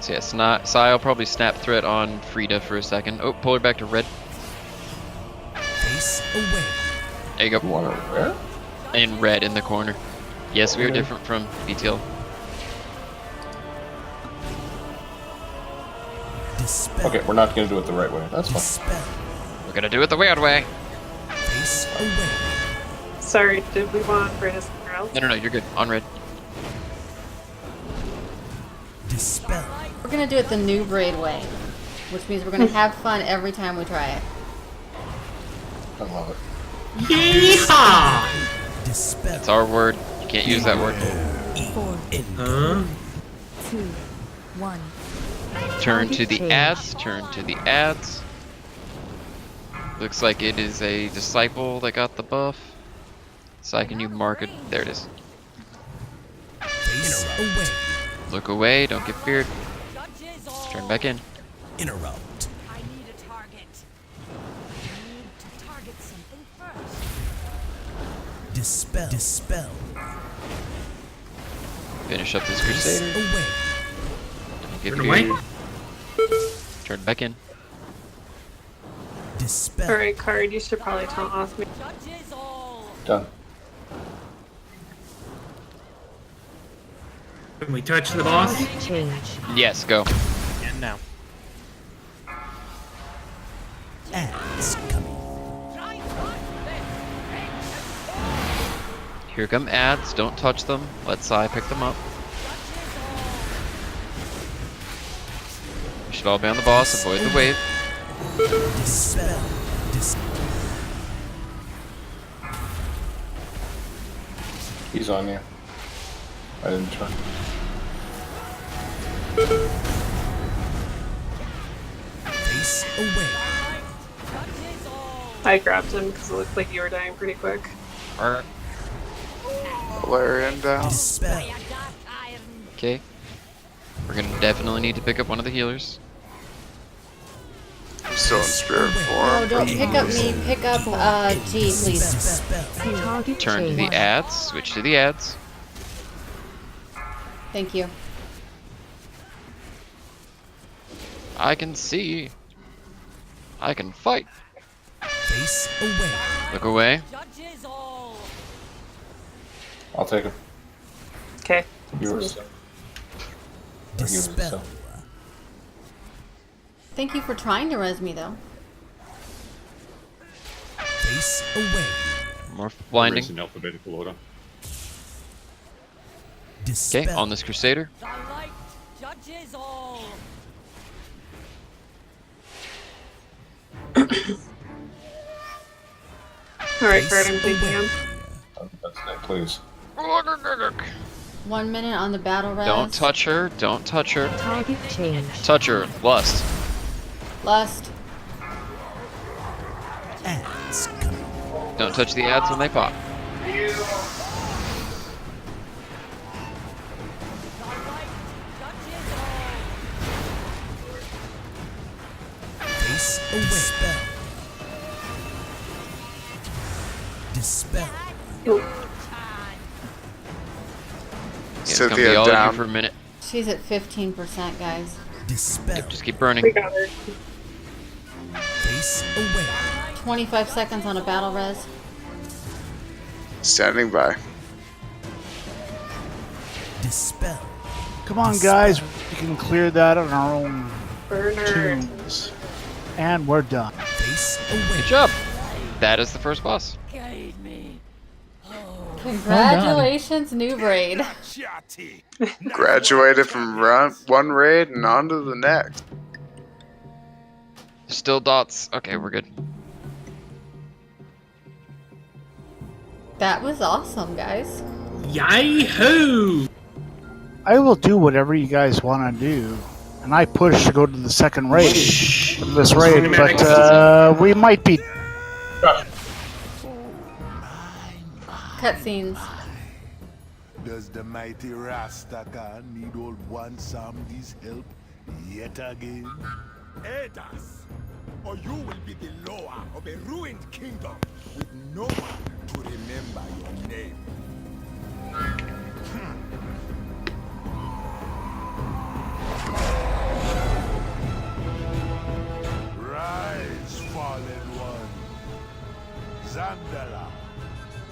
So yeah, Sai will probably snap threat on Frida for a second. Oh, pull her back to red. Face away. There you go. Want her where? In red in the corner. Yes, we are different from BTL. Dispel. Okay, we're not going to do it the right way. That's fine. Dispel. We're gonna do it the weird way. Face away. Sorry, did we want Frida somewhere else? No, you're good. On red. Dispel. We're gonna do it the Noob Raid way, which means we're gonna have fun every time we try it. I love it. Yeehaw! Dispel. That's our word. You can't use that word. 4, Huh? 2, 1. Turn to the ads. Turn to the ads. Looks like it is a disciple that got the buff. So can you mark it? There it is. Face away. Look away. Don't get feared. Turn back in. Interrupt. I need a target. I need to target something first. Dispel. Dispel. Finish up this Face Crusader. away. Don't get Turn away. feared. Turn back in. Dispel. Alright, Card, you should probably taunt off me. Done. Can we touch the boss? Yes, go. And now. Ads coming. Here come ads. Don't touch them. Let Sai pick them up. We should all be on the boss. Avoid the wave. Dispel. He's on you. I didn't turn. Face away. I grabbed him because it looked like you were dying pretty quick. Alright. Valerian down. Dispel. Okay. We're gonna definitely need to pick up one of the healers. I'm still in spirit No, form. don't pick up me. Pick up G, please. Dispel. Turn to the ads. Switch to the ads. Thank you. I can see. I can fight. Face away. Look away. I'll take him. Okay. You were stuck. Dispel. Thank you for trying to res me, though. Face away. More blinding. In alphabetical order. Dispel. Okay, on this Crusader. Alright, Card, I'm taking him. That's it, please. 1 minute on the battle res. Don't touch her. Don't touch her. Target change. Touch her. Lust. Lust. Ads coming. Don't touch the ads when they pop. Face away. Dispel. Yeah, it's gonna be Cynthia all of down. you for a minute. She's at 15%, guys. Dispel. Yep, just keep burning. We got her. Face away. 25 seconds on a battle res. Standing by. Dispel. Come on, guys. We can clear that on our own Burner. tunes. And we're done. Face away. Good job. That is the first boss. Congratulations, Noob Raid. Graduated from one raid and on to the next. Still dots. Okay, we're good. That was awesome, guys. Yahoo! I will do whatever you guys want to do. And I push to go to the second raid. This raid, but we might be. Cutscenes. Does the mighty Rastaka need old one Samdi's help yet again? Aid us, or you will be the lower of a ruined kingdom with no one to remember your name. Rise, fallen one. Zandala,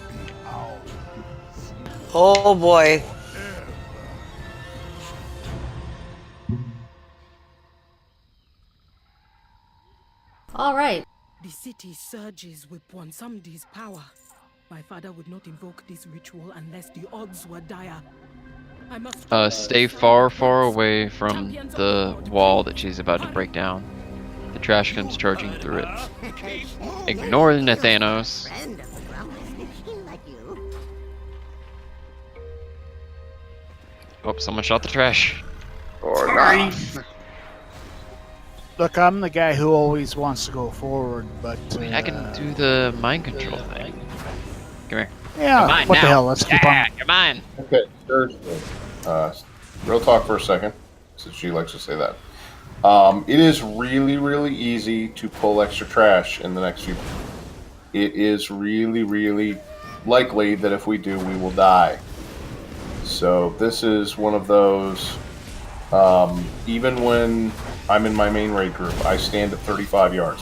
be ours. Oh boy. All right. The city surges with Bwansamdi's power. My father would not invoke this ritual unless the odds were dire. I must Stay far, far away from the wall that she's about to break down. The trash comes charging through it. Ignore the Thanos. Oh, someone shot the trash. Or Sorry. not. Look, I'm the guy who always wants to go forward, but Wait, I can do the mind control thing. Come here. Yeah, You're mine what the now. hell, let's keep on. You're mine. Okay, seriously. Real talk for a second, since she likes to say that. It is really, really easy to pull extra trash in the next few. It is really, really likely that if we do, we will die. So this is one of those. Even when I'm in my main raid group, I stand at 35 yards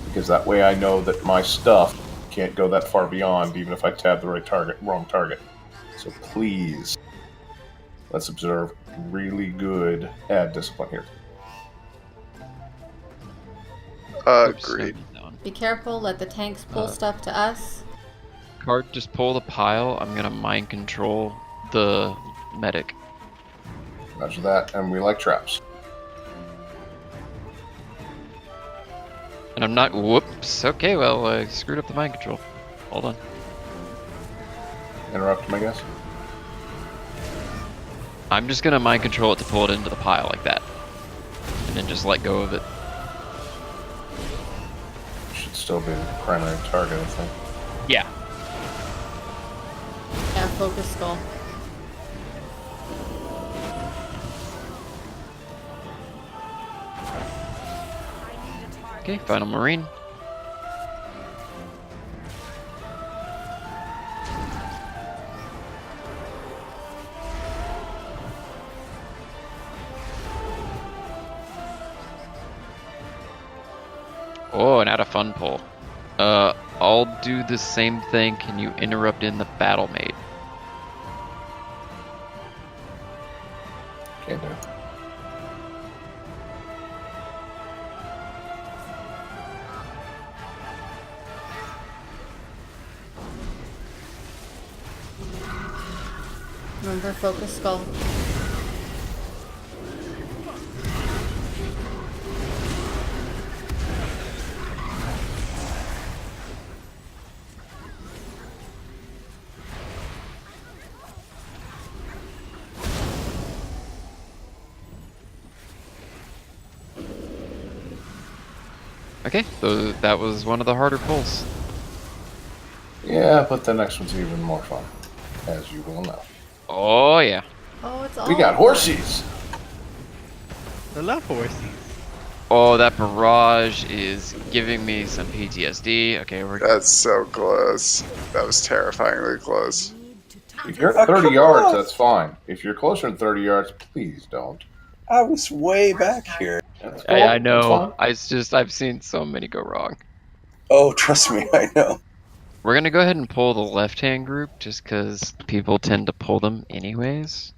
because that way I know that my stuff can't go that far beyond, even if I tab the wrong target. So please, let's observe really good ad discipline here. Agreed. Be careful, let the tanks pull stuff to us. Cart, just pull the pile. I'm gonna mind control the medic. Roger that, and we like traps. And I'm not. Whoops. Okay, well, I screwed up the mind control. Hold on. Interrupt him, I guess. I'm just gonna mind control it to pull it into the pile like that, and then just let go of it. Should still be the primary target, I think. Yeah. Yeah, focus skull. Okay, final marine. Oh, and add a fun pull. I'll do the same thing. Can you interrupt in the battle mate? Can't do. Remember, focus skull. Okay, so that was one of the harder pulls. Yeah, but the next one's even more fun, as you will know. Oh, yeah. Oh, it's all We got horsies! I love horses. Oh, that barrage is giving me some PTSD. Okay, we're... That's so close. That was terrifyingly close. If you're at 30 yards, that's fine. If you're closer than 30 yards, please don't. I was way back here. That's Hey, cool. I That's know. fine. I've seen so many go wrong. Oh, trust me, I know. We're gonna go ahead and pull the left-hand group, just because people tend to pull them anyways.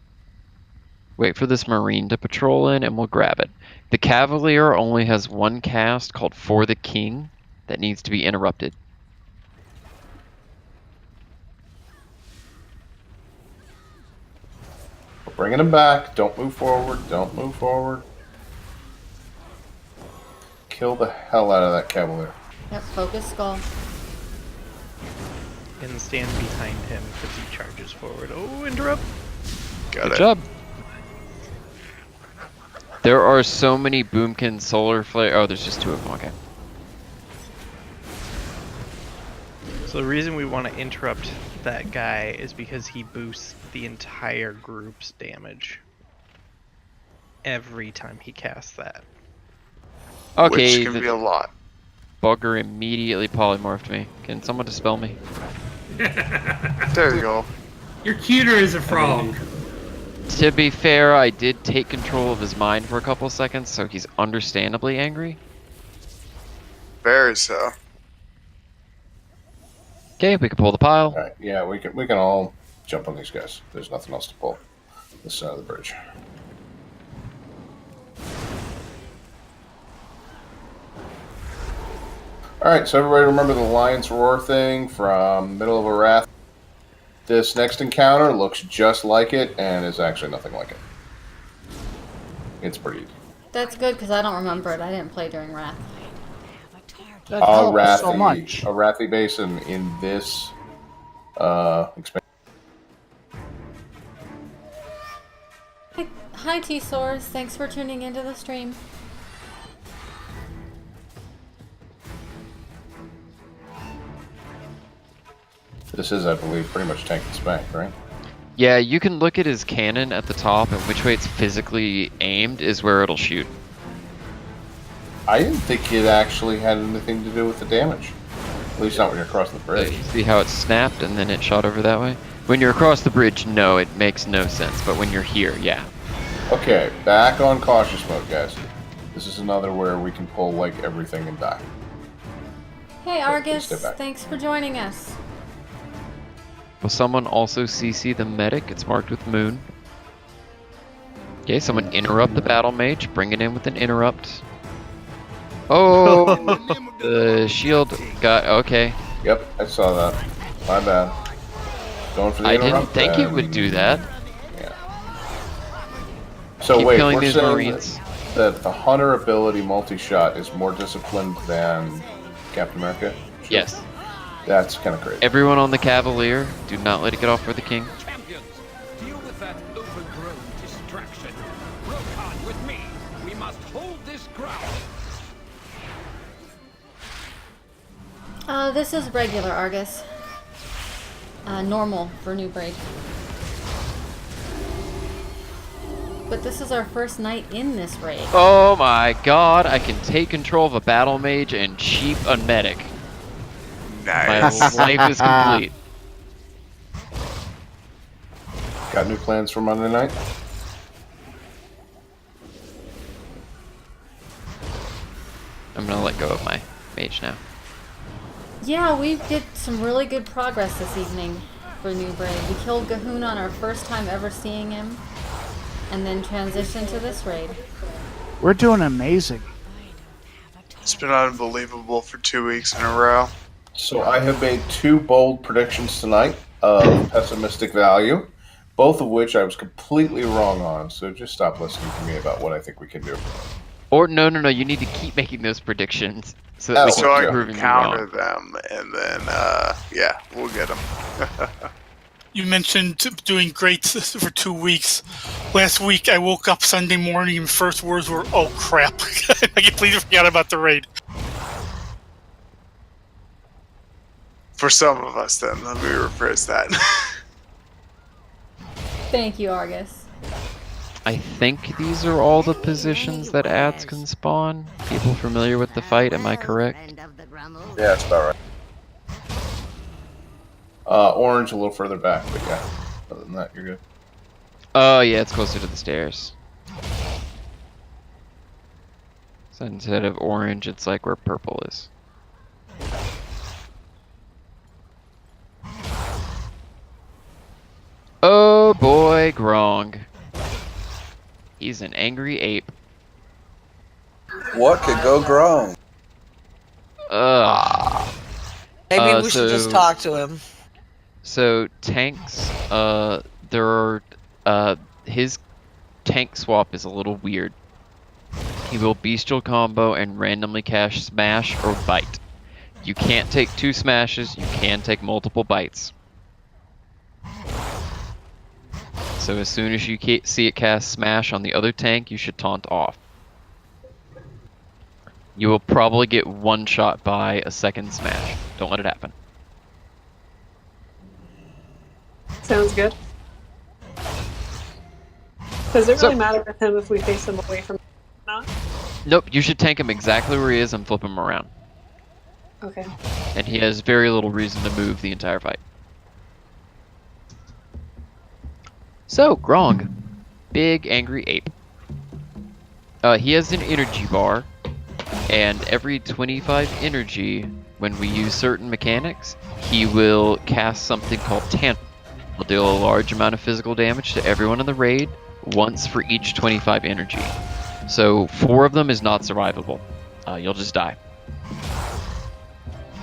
Wait for this marine to patrol in, and we'll grab it. The cavalier only has one cast called For the King that needs to be interrupted. We're bringing him back. Don't move forward. Don't move forward. Kill the hell out of that cavalier. Yep, focus skull. And stand behind him because he charges forward. Oh, interrupt. Got Good it. job. There are so many Boomkin solar flare. Oh, there's just two of them. Okay. So the reason we want to interrupt that guy is because he boosts the entire group's damage every time he casts that. Okay. Which can be a lot. Bugger immediately polymorphed me. Can someone dispel me? There you go. You're cuter as a frog. To be fair, I did take control of his mind for a couple seconds, so he's understandably angry. Very so. Okay, we can pull the pile. All right, yeah, we can all jump on these guys. There's nothing else to pull. This side of the bridge. All right, so everybody remember the Lion's Roar thing from Middle of a Wrath? This next encounter looks just like it and is actually nothing like it. It's pretty easy. That's good because I don't remember it. I didn't play during Wrath. That helps so Wrathy, much. a Wrathy basin in this expansion. Hi T-Source, thanks for tuning into the stream. This is, I believe, pretty much tank and spank, right? Yeah, you can look at his cannon at the top, and which way it's physically aimed is where it'll shoot. I didn't think it actually had anything to do with the damage. At least not when you're across the bridge. See how it snapped and then it shot over that way? When you're across the bridge, no, it makes no sense. But when you're here, yeah. Okay, back on cautious mode, guys. This is another where we can pull, like, everything and die. Hey Argus, step back. thanks for joining us. Will someone also CC the medic? It's marked with moon. Okay, someone interrupt the battle mage. Bring it in with an interrupt. Oh, the shield got okay. Yep, I saw that. My bad. Going for the I didn't interrupt, think it and- would do that. Yeah. So Keep wait, killing we're these saying Marines. that the hunter ability multi-shot is more disciplined than Captain America? Yes. That's kind of crazy. Everyone on the Cavalier, do not let it get off for the king. Champions, deal with that overgrown distraction. Rokan with me. We must hold this ground. This is regular Argus. Normal for Noob Raid. But this is our first night in this raid. Oh my god, I can take control of a battle mage and cheap a medic. Nice. My life is complete. Got new plans for Monday night? I'm gonna let go of my mage now. Yeah, we did some really good progress this evening for Noob Raid. We killed Gahoon on our first time ever seeing him, and then transitioned to this raid. We're doing amazing. It's been unbelievable for 2 weeks in a row. So I have made 2 bold predictions tonight of pessimistic value, both of which I was completely wrong on, so just stop listening to me about what I think we can do. Or no, you need to keep making those predictions so that we So can I keep can proving you counter wrong. them, and then, yeah, we'll get them. You mentioned doing great for 2 weeks. Last week, I woke up Sunday morning and first words were, "Oh crap!" I completely forgot about the raid. For some of us, then, let me rephrase that. Thank you, Argus. I think these are all the positions that ads can spawn. People familiar with the fight, am I correct? Yeah, that's about right. Orange a little further back, but yeah. Other than that, you're good. Oh yeah, it's closer to the stairs. So instead of orange, it's like where purple is. Oh boy, Grong. He's an angry ape. What could go wrong? Ugh. Maybe we should just talk to him. So tanks, his tank swap is a little weird. He will bestial combo and randomly cash smash or bite. You can't take 2 smashes, you can take multiple bites. So as soon as you see it cast smash on the other tank, you should taunt off. You will probably get one shot by a second smash. Don't let it happen. Sounds good. Does it really matter with him if we face him away from him or not? Nope, you should tank him exactly where he is and flip him around. Okay. And he has very little reason to move the entire fight. So, Grong. Big angry ape. He has an energy bar, and every 25 energy, when we use certain mechanics, he will cast something called Tantrum. He'll deal a large amount of physical damage to everyone in the raid, once for each 25 energy. So 4 of them is not survivable. You'll just die.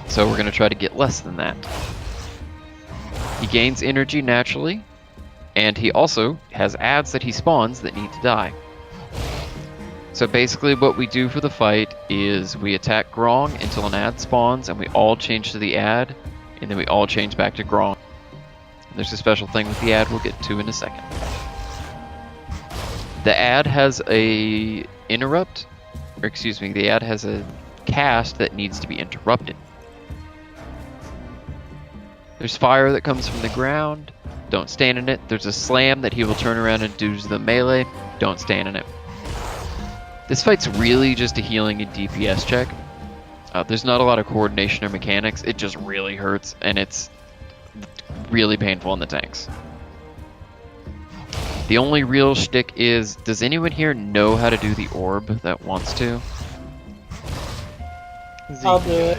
So we're going to try to get less than that. He gains energy naturally, and he also has ads that he spawns that need to die. So basically what we do for the fight is we attack Grong until an ad spawns, and we all change to the ad, and then we all change back to Grong. And there's a special thing with the ad we'll get to in a second. The ad has a interrupt, or excuse me, the ad has a cast that needs to be interrupted. There's fire that comes from the ground. Don't stand in it. There's a slam that he will turn around and do the melee. Don't stand in it. This fight's really just a healing and DPS check. There's not a lot of coordination or mechanics. It just really hurts, and it's really painful on the tanks. The only real shtick is, does anyone here know how to do the orb that wants to? I'll do it.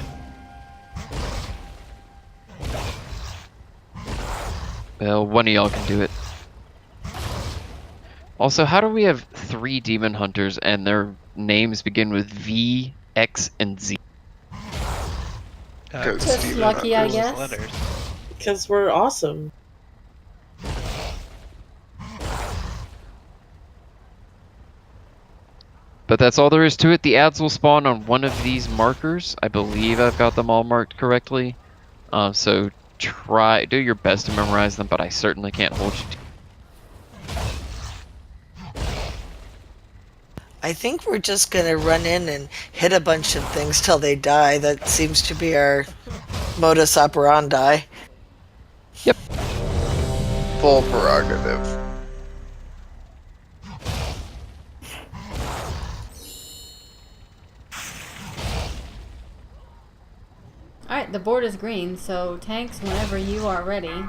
Well, one of y'all can do it. Also, how do we have 3 demon hunters and their names begin with V, X, and Z? Just lucky, I guess. Because we're awesome. But that's all there is to it. The ads will spawn on one of these markers. I believe I've got them all marked correctly. So do your best to memorize them, but I certainly can't hold you to. I think we're just gonna run in and hit a bunch of things till they die. That seems to be our modus operandi. Yep. Full prerogative. Alright, the board is green, so tanks whenever you are ready.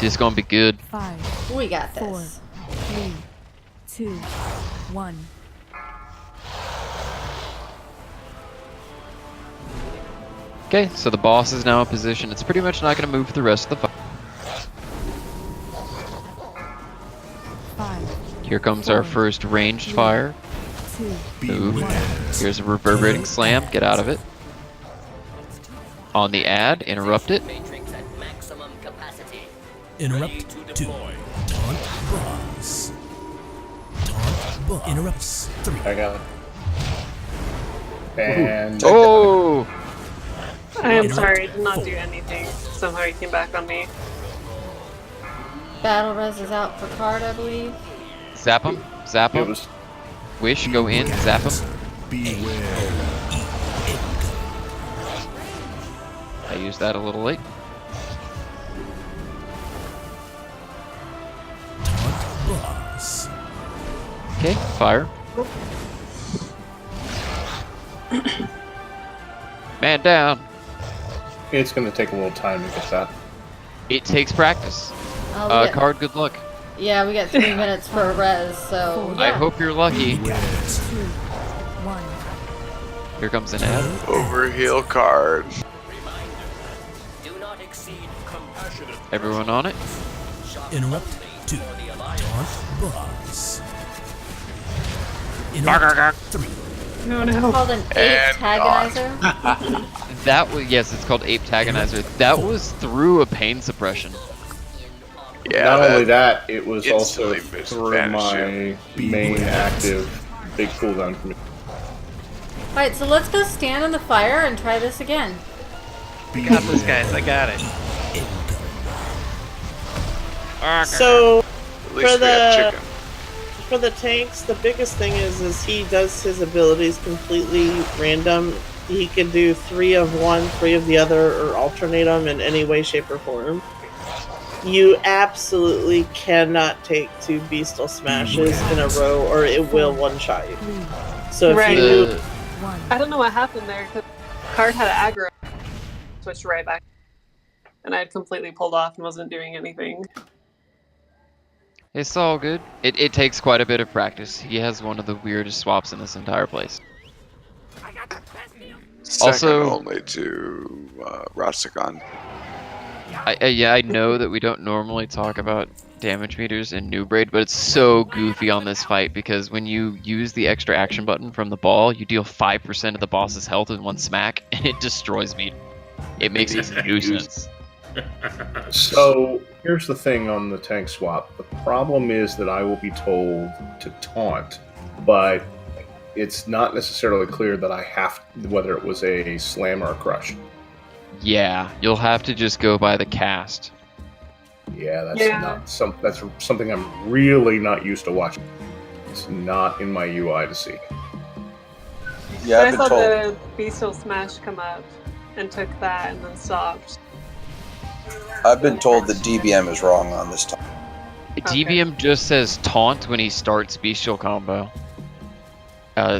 This is gonna be good. 5, We got 4, this. 3, 2, 1. Okay, so the boss is now in position. It's pretty much not gonna move the rest of the fight. 5, Here comes our first ranged fire. 2, Move. Here's a reverberating slam. Get out of it. On the ad, interrupt it. Interrupt 2. Taunt boss. Taunt boss. Interrupts 3. I got it. And oh! I am sorry, I did not do anything. Somehow he came back on me. Battle res is out for card, I believe. Zap him. Zap him. Wish, go in. Zap him. I used that a little late. Boss. Okay, fire. Man down. It's going to take a little time to get that. It takes practice. Oh, Card, good luck. Yeah, we got 3 minutes for a res, so I yeah. hope you're lucky. 2, 1. Here comes an ad. Overheal card. Everyone on it? Interrupt 2. Taunt boss. Interrupt 3. No, It's called an ape tagonizer. That was, yes, it's called Ape Tagonizer. That was through a pain suppression. Yeah. Not only that, it was instantly also boosts through vanish my main active big cooldown for me. Alright, so let's go stand in the fire and try this again. Got this, guys. I got it. So At least we have chicken. for the tanks, the biggest thing is he does his abilities completely random. He can do 3 of one, 3 of the other, or alternate them in any way, shape, or form. You absolutely cannot take 2 Beastal Smashes in a row, or it will one-shot you. So if Right. you I don't know what happened there, because card had aggro, switched right back, and I had completely pulled off and wasn't doing anything. It's all good. It takes quite a bit of practice. He has one of the weirdest swaps in this entire place. Second Also, only to Rastakhan. I know that we don't normally talk about damage meters in Noob Raid, but it's so goofy on this fight because when you use the extra action button from the ball, you deal 5% of the boss's health in one smack, and it destroys me. It makes a nuisance. So here's the thing on the tank swap. The problem is that I will be told to taunt, but it's not necessarily clear that I have whether it was a slam or a crush. Yeah, you'll have to just go by the cast. Yeah, that's that's something I'm really not used to watching. It's not in my UI to see. Yeah, I I've saw been told. the Bestial Smash come up and took that and then stopped. I've been told that DBM is wrong on this time. DBM just says taunt when he starts Bestial Combo.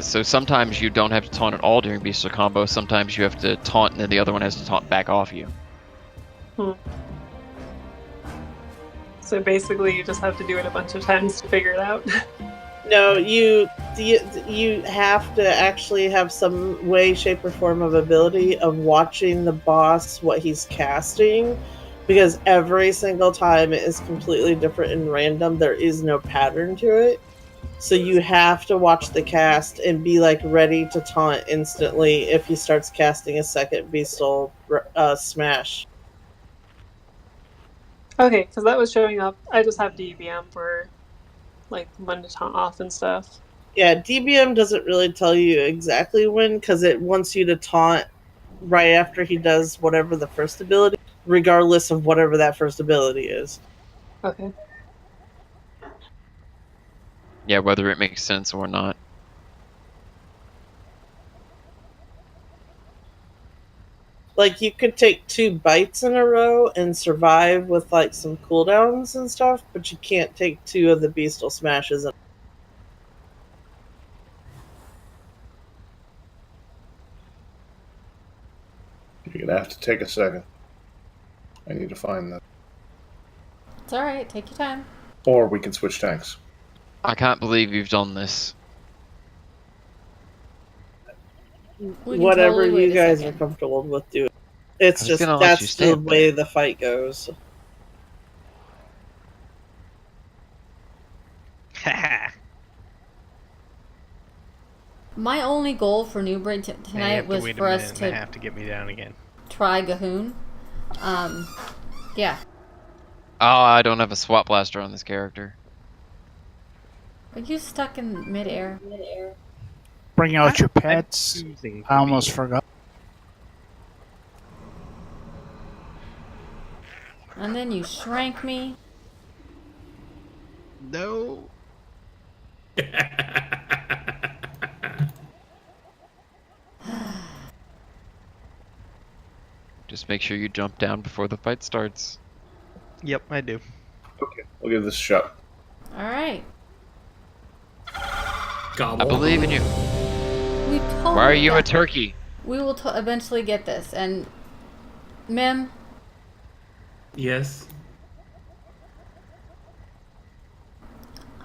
So sometimes you don't have to taunt at all during Bestial Combo. Sometimes you have to taunt and then the other one has to taunt back off you. So basically, you just have to do it a bunch of times to figure it out. No, you have to actually have some way, shape, or form of ability of watching the boss, what he's casting, because every single time it is completely different and random. There is no pattern to it. So you have to watch the cast and be like ready to taunt instantly if he starts casting a second Bestial Smash. Okay, because that was showing up. I just have DBM for like when to taunt off and stuff. Yeah, DBM doesn't really tell you exactly when, because it wants you to taunt right after he does whatever the first ability, regardless of whatever that first ability is. Okay. Yeah, whether it makes sense or not. Like, you could take 2 bites in a row and survive with, like, some cooldowns and stuff, but you can't take 2 of the Bestial Smashes. You're gonna have to take a second. I need to find that. It's alright, take your time. Or we can switch tanks. I can't believe you've done this. Whatever totally wait you a guys second. are comfortable with doing. It's I was just, gonna let you that's stay the up way the fight goes. My only goal for Noob Raid Now you tonight have to was wait for a us minute and a to half to get me down again. try Gahoon. Yeah. Oh, I don't have a swap blaster on this character. Are you stuck in midair? Bring out your pets. I almost forgot. And then you shrank me. No. Just make sure you jump down before the fight starts. Yep, I do. Okay, we'll give this a shot. Alright. I believe in you. We totally Why are you a got- turkey? We will eventually get this. And Mem, Yes.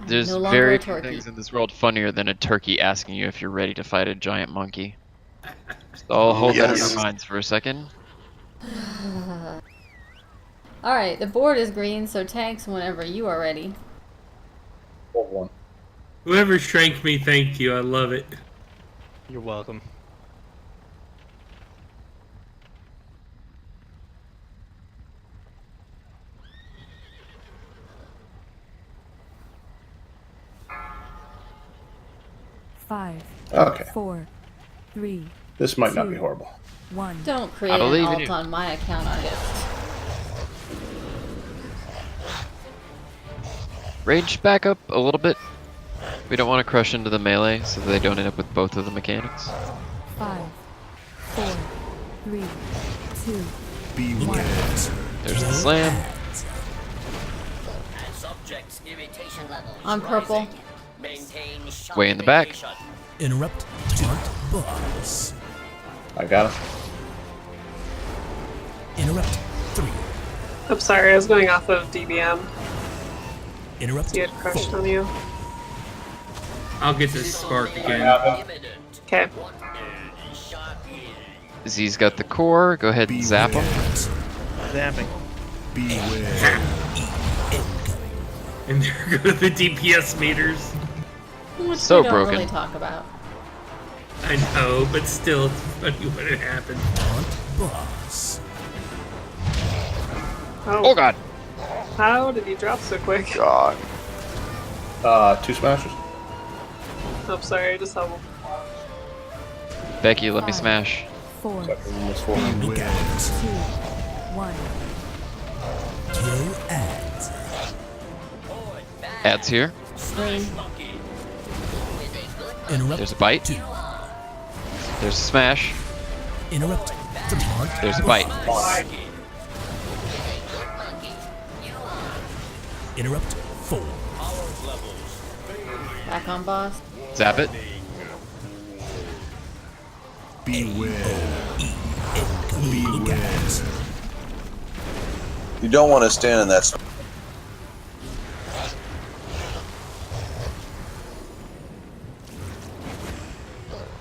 There's no longer very a few turkey. things in this world funnier than a turkey asking you if you're ready to fight a giant monkey. So I'll hold that in Yes. your minds for a second. Alright, the board is green, so tanks whenever you are ready. Hold one. Whoever shrank me, thank you. I love it. You're welcome. Five. Okay. 4, 3. This might not be 2, horrible. 1. Don't create an believe in alt you. on my account, artist. Range back up a little bit. We don't want to crush into the melee so they don't end up with both of the mechanics. 5, 4, 3, 2. Beware. There's the slam. I'm purple. Way in the back. Interrupt. Taunt. Boss. I got it. Interrupt. 3. I'm sorry, I was going off of DBM. Interrupt. You had crushed on you. I'll get this spark again. Okay. Z's got the core. Go ahead and zap him. Zapping. Beware. And there go the DPS meters. Which So we don't broken. really talk about. I know, but still, it's funny when it happened. Taunt. Boss. Oh god. How did you drop so quick? God. 2 smashes. I'm sorry, I just helped. Becky, let me smash. 4, Except for this one. 2, 1. Kill ads. Ads here. Stream. Interrupt. There's a bite. 2. There's a smash. Interrupt. 3. There's a bite. Interrupt. 4. Back on boss. Zap it. You don't want to stand in that.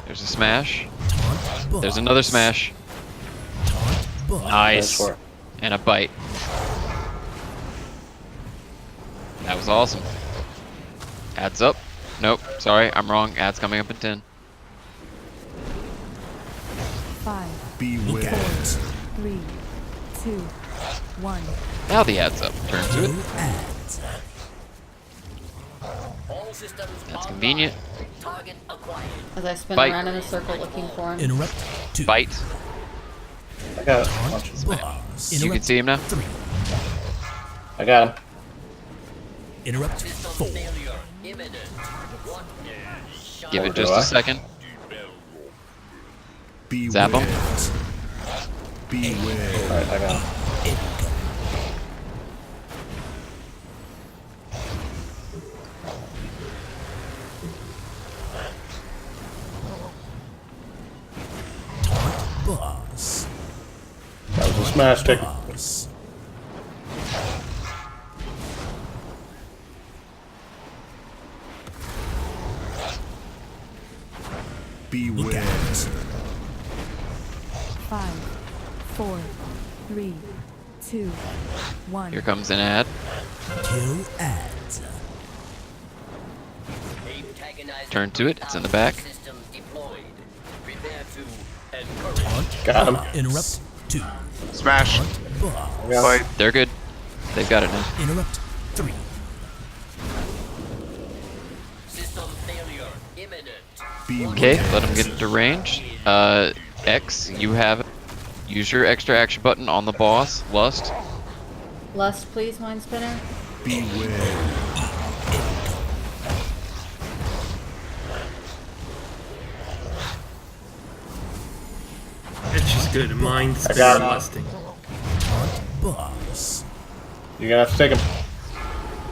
There's a smash. There's another smash. Nice. And a bite. That was awesome. Adds up. Nope, sorry, I'm wrong. Ad's coming up in 10. 5, 4, 3, 2, 1. Now the ad's up. Turn to it. That's convenient. As I spin Bite. around in a circle looking for him. Interrupt. 2. Bite. I got it. You can see him now. 3. I got him. Interrupt. 4. Give it just a second. Zap him. Alright, I got him. Boss. That was a smash tick. Boss. Beware. 5, 4, 3, 2, 1. Here comes an ad. Kill ads. Turn to it. It's in the back. Got him. Interrupt. 2. Smash. Fight. They're good. They've got it now. Interrupt. 3. Okay, let him get into range. X, you have it. Use your extra action button on the boss. Lust. Lust, please, Mind Spinner. Beware. That's just good. Mind I got him. lusting. Boss. You're gonna have to take him.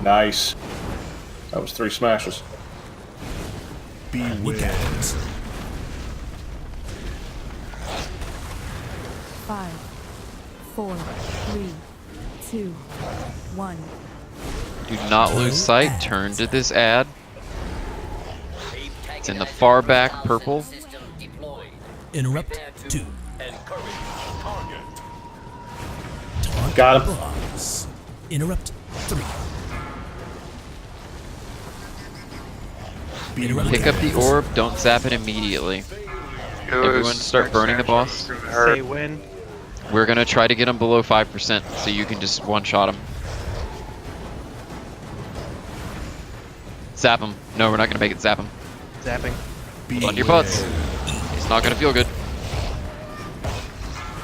Nice. That was 3 smashes. Beware. 5, 4, 3, 2, 1. Do not lose sight. Turn to this ad. It's in the far back purple. Interrupt. 2. Got him. Boss. Interrupt. 3. Interrupt. Pick up the orb. Don't zap it immediately. Everyone start burning the boss. Say when. We're gonna try to get him below 5% so you can just one-shot him. Zap him. No, we're not gonna make it zap him. Zapping. Hold on to your butts. It's not gonna feel good.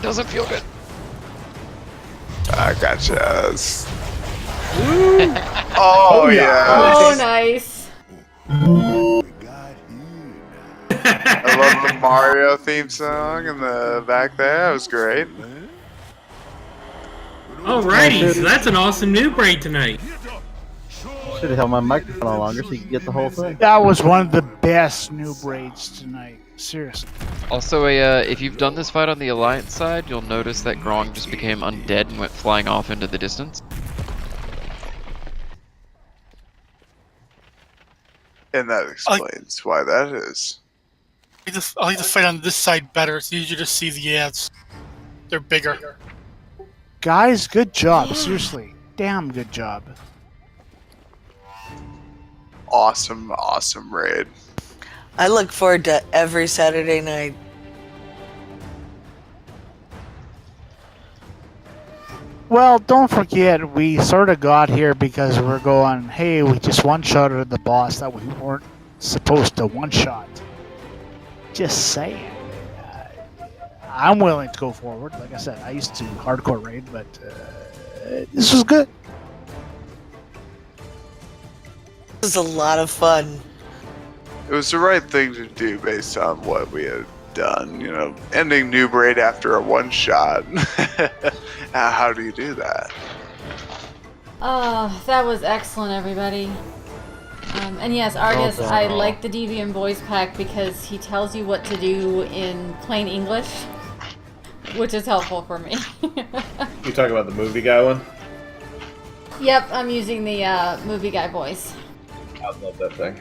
Doesn't feel good. I gotcha. Oh, yeah. Oh, nice. I love the Mario theme song in the back there. That was great. Alrighty, so that's an awesome Noob Raid tonight. Should have held my microphone on longer so you could get the whole thing. That was one of the best Noob Raids tonight. Seriously. Also, if you've done this fight on the Alliance side, you'll notice that Grong just became undead and went flying off into the distance. And that explains why that is. I like to fight on this side better. It's easier to see the ads. They're bigger. Guys, good job. Seriously. Damn good job. Awesome, awesome raid. I look forward to every Saturday night. Well, don't forget, we sort of got here because we're going, hey, we just one-shotted the boss that we weren't supposed to one-shot. Just saying. I'm willing to go forward. Like I said, I used to hardcore raid, but this was good. This is a lot of fun. It was the right thing to do based on what we had done. You know, ending Noob Raid after a one-shot. How do you do that? Oh, that was excellent, everybody. And yes, Argus, I like the Deviant voice pack because he tells you what to do in plain English, which is helpful for me. You talking about the movie guy one? Yep, I'm using the movie guy voice. I love that thing.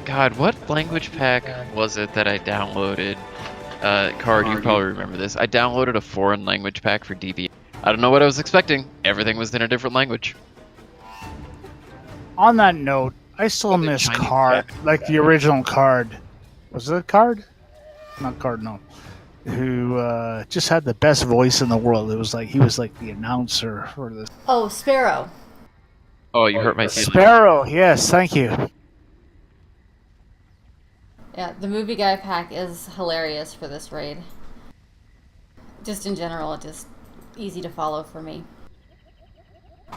God, what language pack was it that I downloaded? Card, you probably remember this. I downloaded a foreign language pack for DB. I don't know what I was expecting. Everything was in a different language. On that note, I still miss Card, like the original Card. Was it a Card? Not Card, no. Who just had the best voice in the world. It was like he was like the announcer for this. Oh, Sparrow. Oh, you hurt my feelings. Sparrow, yes, thank you. Yeah, the movie guy pack is hilarious for this raid. Just in general, just easy to follow for me.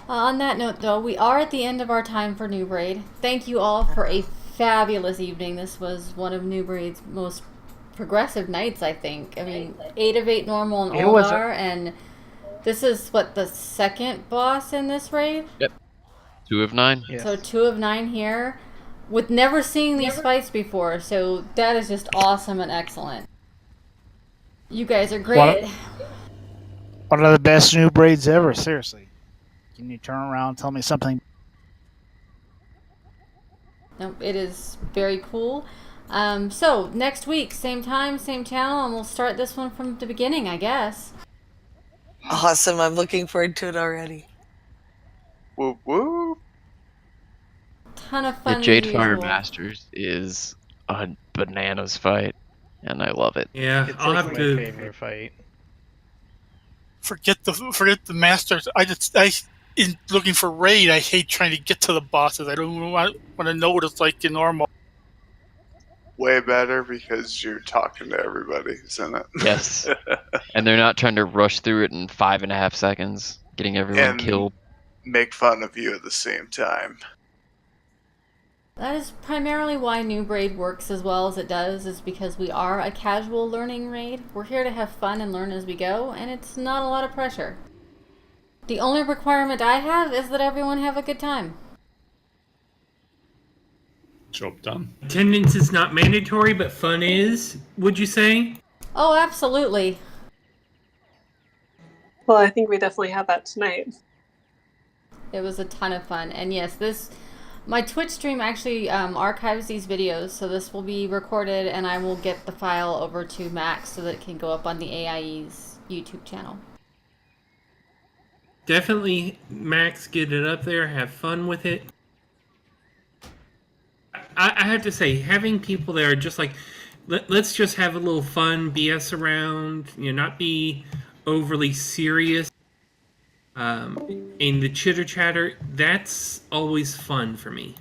On that note, though, we are at the end of our time for Noob Raid. Thank you all for a fabulous evening. This was one of Noob Raid's most progressive nights, I think. I mean, 8 of 8 normal and Uldir, and this is, what, the second boss in this raid? Yep. 2 of 9. Yeah. So 2 of 9 here, with never seeing these fights before, so that is just awesome and excellent. You guys are great. One of the best Noob Raids ever, seriously. Can you turn around and tell me something? Nope, it is very cool. So, next week, same time, same channel, and we'll start this one from the beginning, I guess. Awesome, I'm looking forward to it already. Whoop whoop. Ton of The fun. Jadefire Masters is a bananas fight, and I love it. Yeah, It's I'll like have my to. favorite fight. Forget the masters. In looking for raid, I hate trying to get to the bosses. I don't want to know what it's like in normal. Way better because you're talking to everybody, isn't it? Yes. And they're not trying to rush through it in 5.5 seconds, getting everyone And killed. make fun of you at the same time. That is primarily why Noob Raid works as well as it does, is because we are a casual learning raid. We're here to have fun and learn as we go, and it's not a lot of pressure. The only requirement I have is that everyone have a good time. Job done. Attendance is not mandatory, but fun is, would you say? Oh, absolutely. Well, I think we definitely had that tonight. It was a ton of fun. And yes, my Twitch stream actually archives these videos, so this will be recorded and I will get the file over to Max so that it can go up on the AIE's YouTube channel. Definitely, Max, get it up there, have fun with it. I have to say, having people there just like, let's just have a little fun, BS around, not be overly serious. In the chitter chatter, that's always fun for me.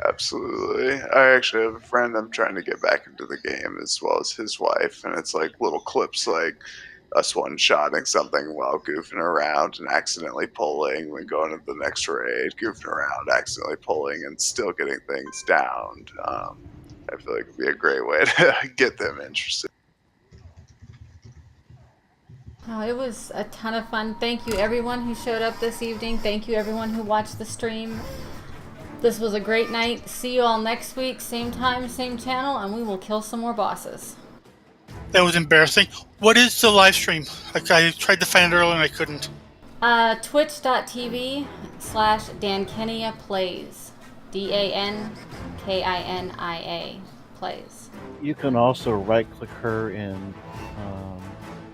Absolutely. I actually have a friend I'm trying to get back into the game as well as his wife, and it's like little clips like us one-shotting something while goofing around and accidentally pulling, then going to the next raid, goofing around, accidentally pulling, and still getting things downed. I feel like it would be a great way to get them interested. Oh, it was a ton of fun. Thank you everyone who showed up this evening. Thank you everyone who watched the stream. This was a great night. See you all next week, same time, same channel, and we will kill some more bosses. That was embarrassing. What is the live stream? I tried to find it earlier and I couldn't. Twitch.tv/DanKinia Plays. DANKINIA Plays. You can also right-click her in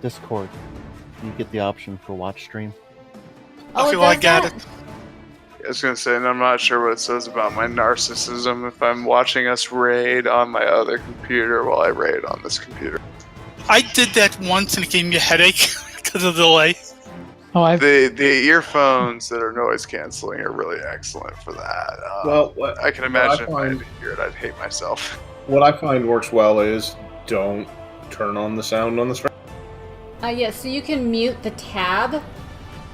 Discord. You get the option for watch stream. Oh, okay, well, I got it. I was going to say, and I'm not sure what it says about my narcissism if I'm watching us raid on my other computer while I raid on this computer. I did that once and it gave me a headache because of the delay. Oh, the earphones that are noise canceling are really excellent for that. I can imagine if I had to hear it, I'd hate myself. What I find works well is don't turn on the sound on the stream. Yeah, so you can mute the tab,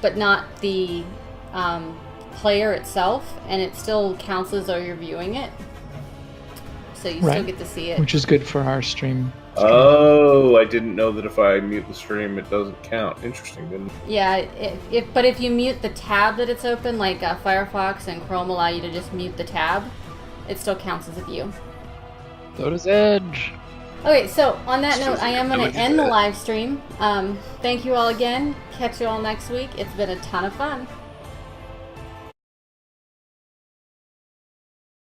but not the player itself, and it still counts as though you're viewing it. So you still get to see it. Which is good for our stream. Oh, I didn't know that if I mute the stream, it doesn't count. Interesting, didn't it? Yeah, but if you mute the tab that it's open, like Firefox and Chrome allow you to just mute the tab, it still counts as a view. So does Edge. Okay, so on that note, I am going to end the live stream. Thank you all again. Catch you all next week. It's been a ton of fun.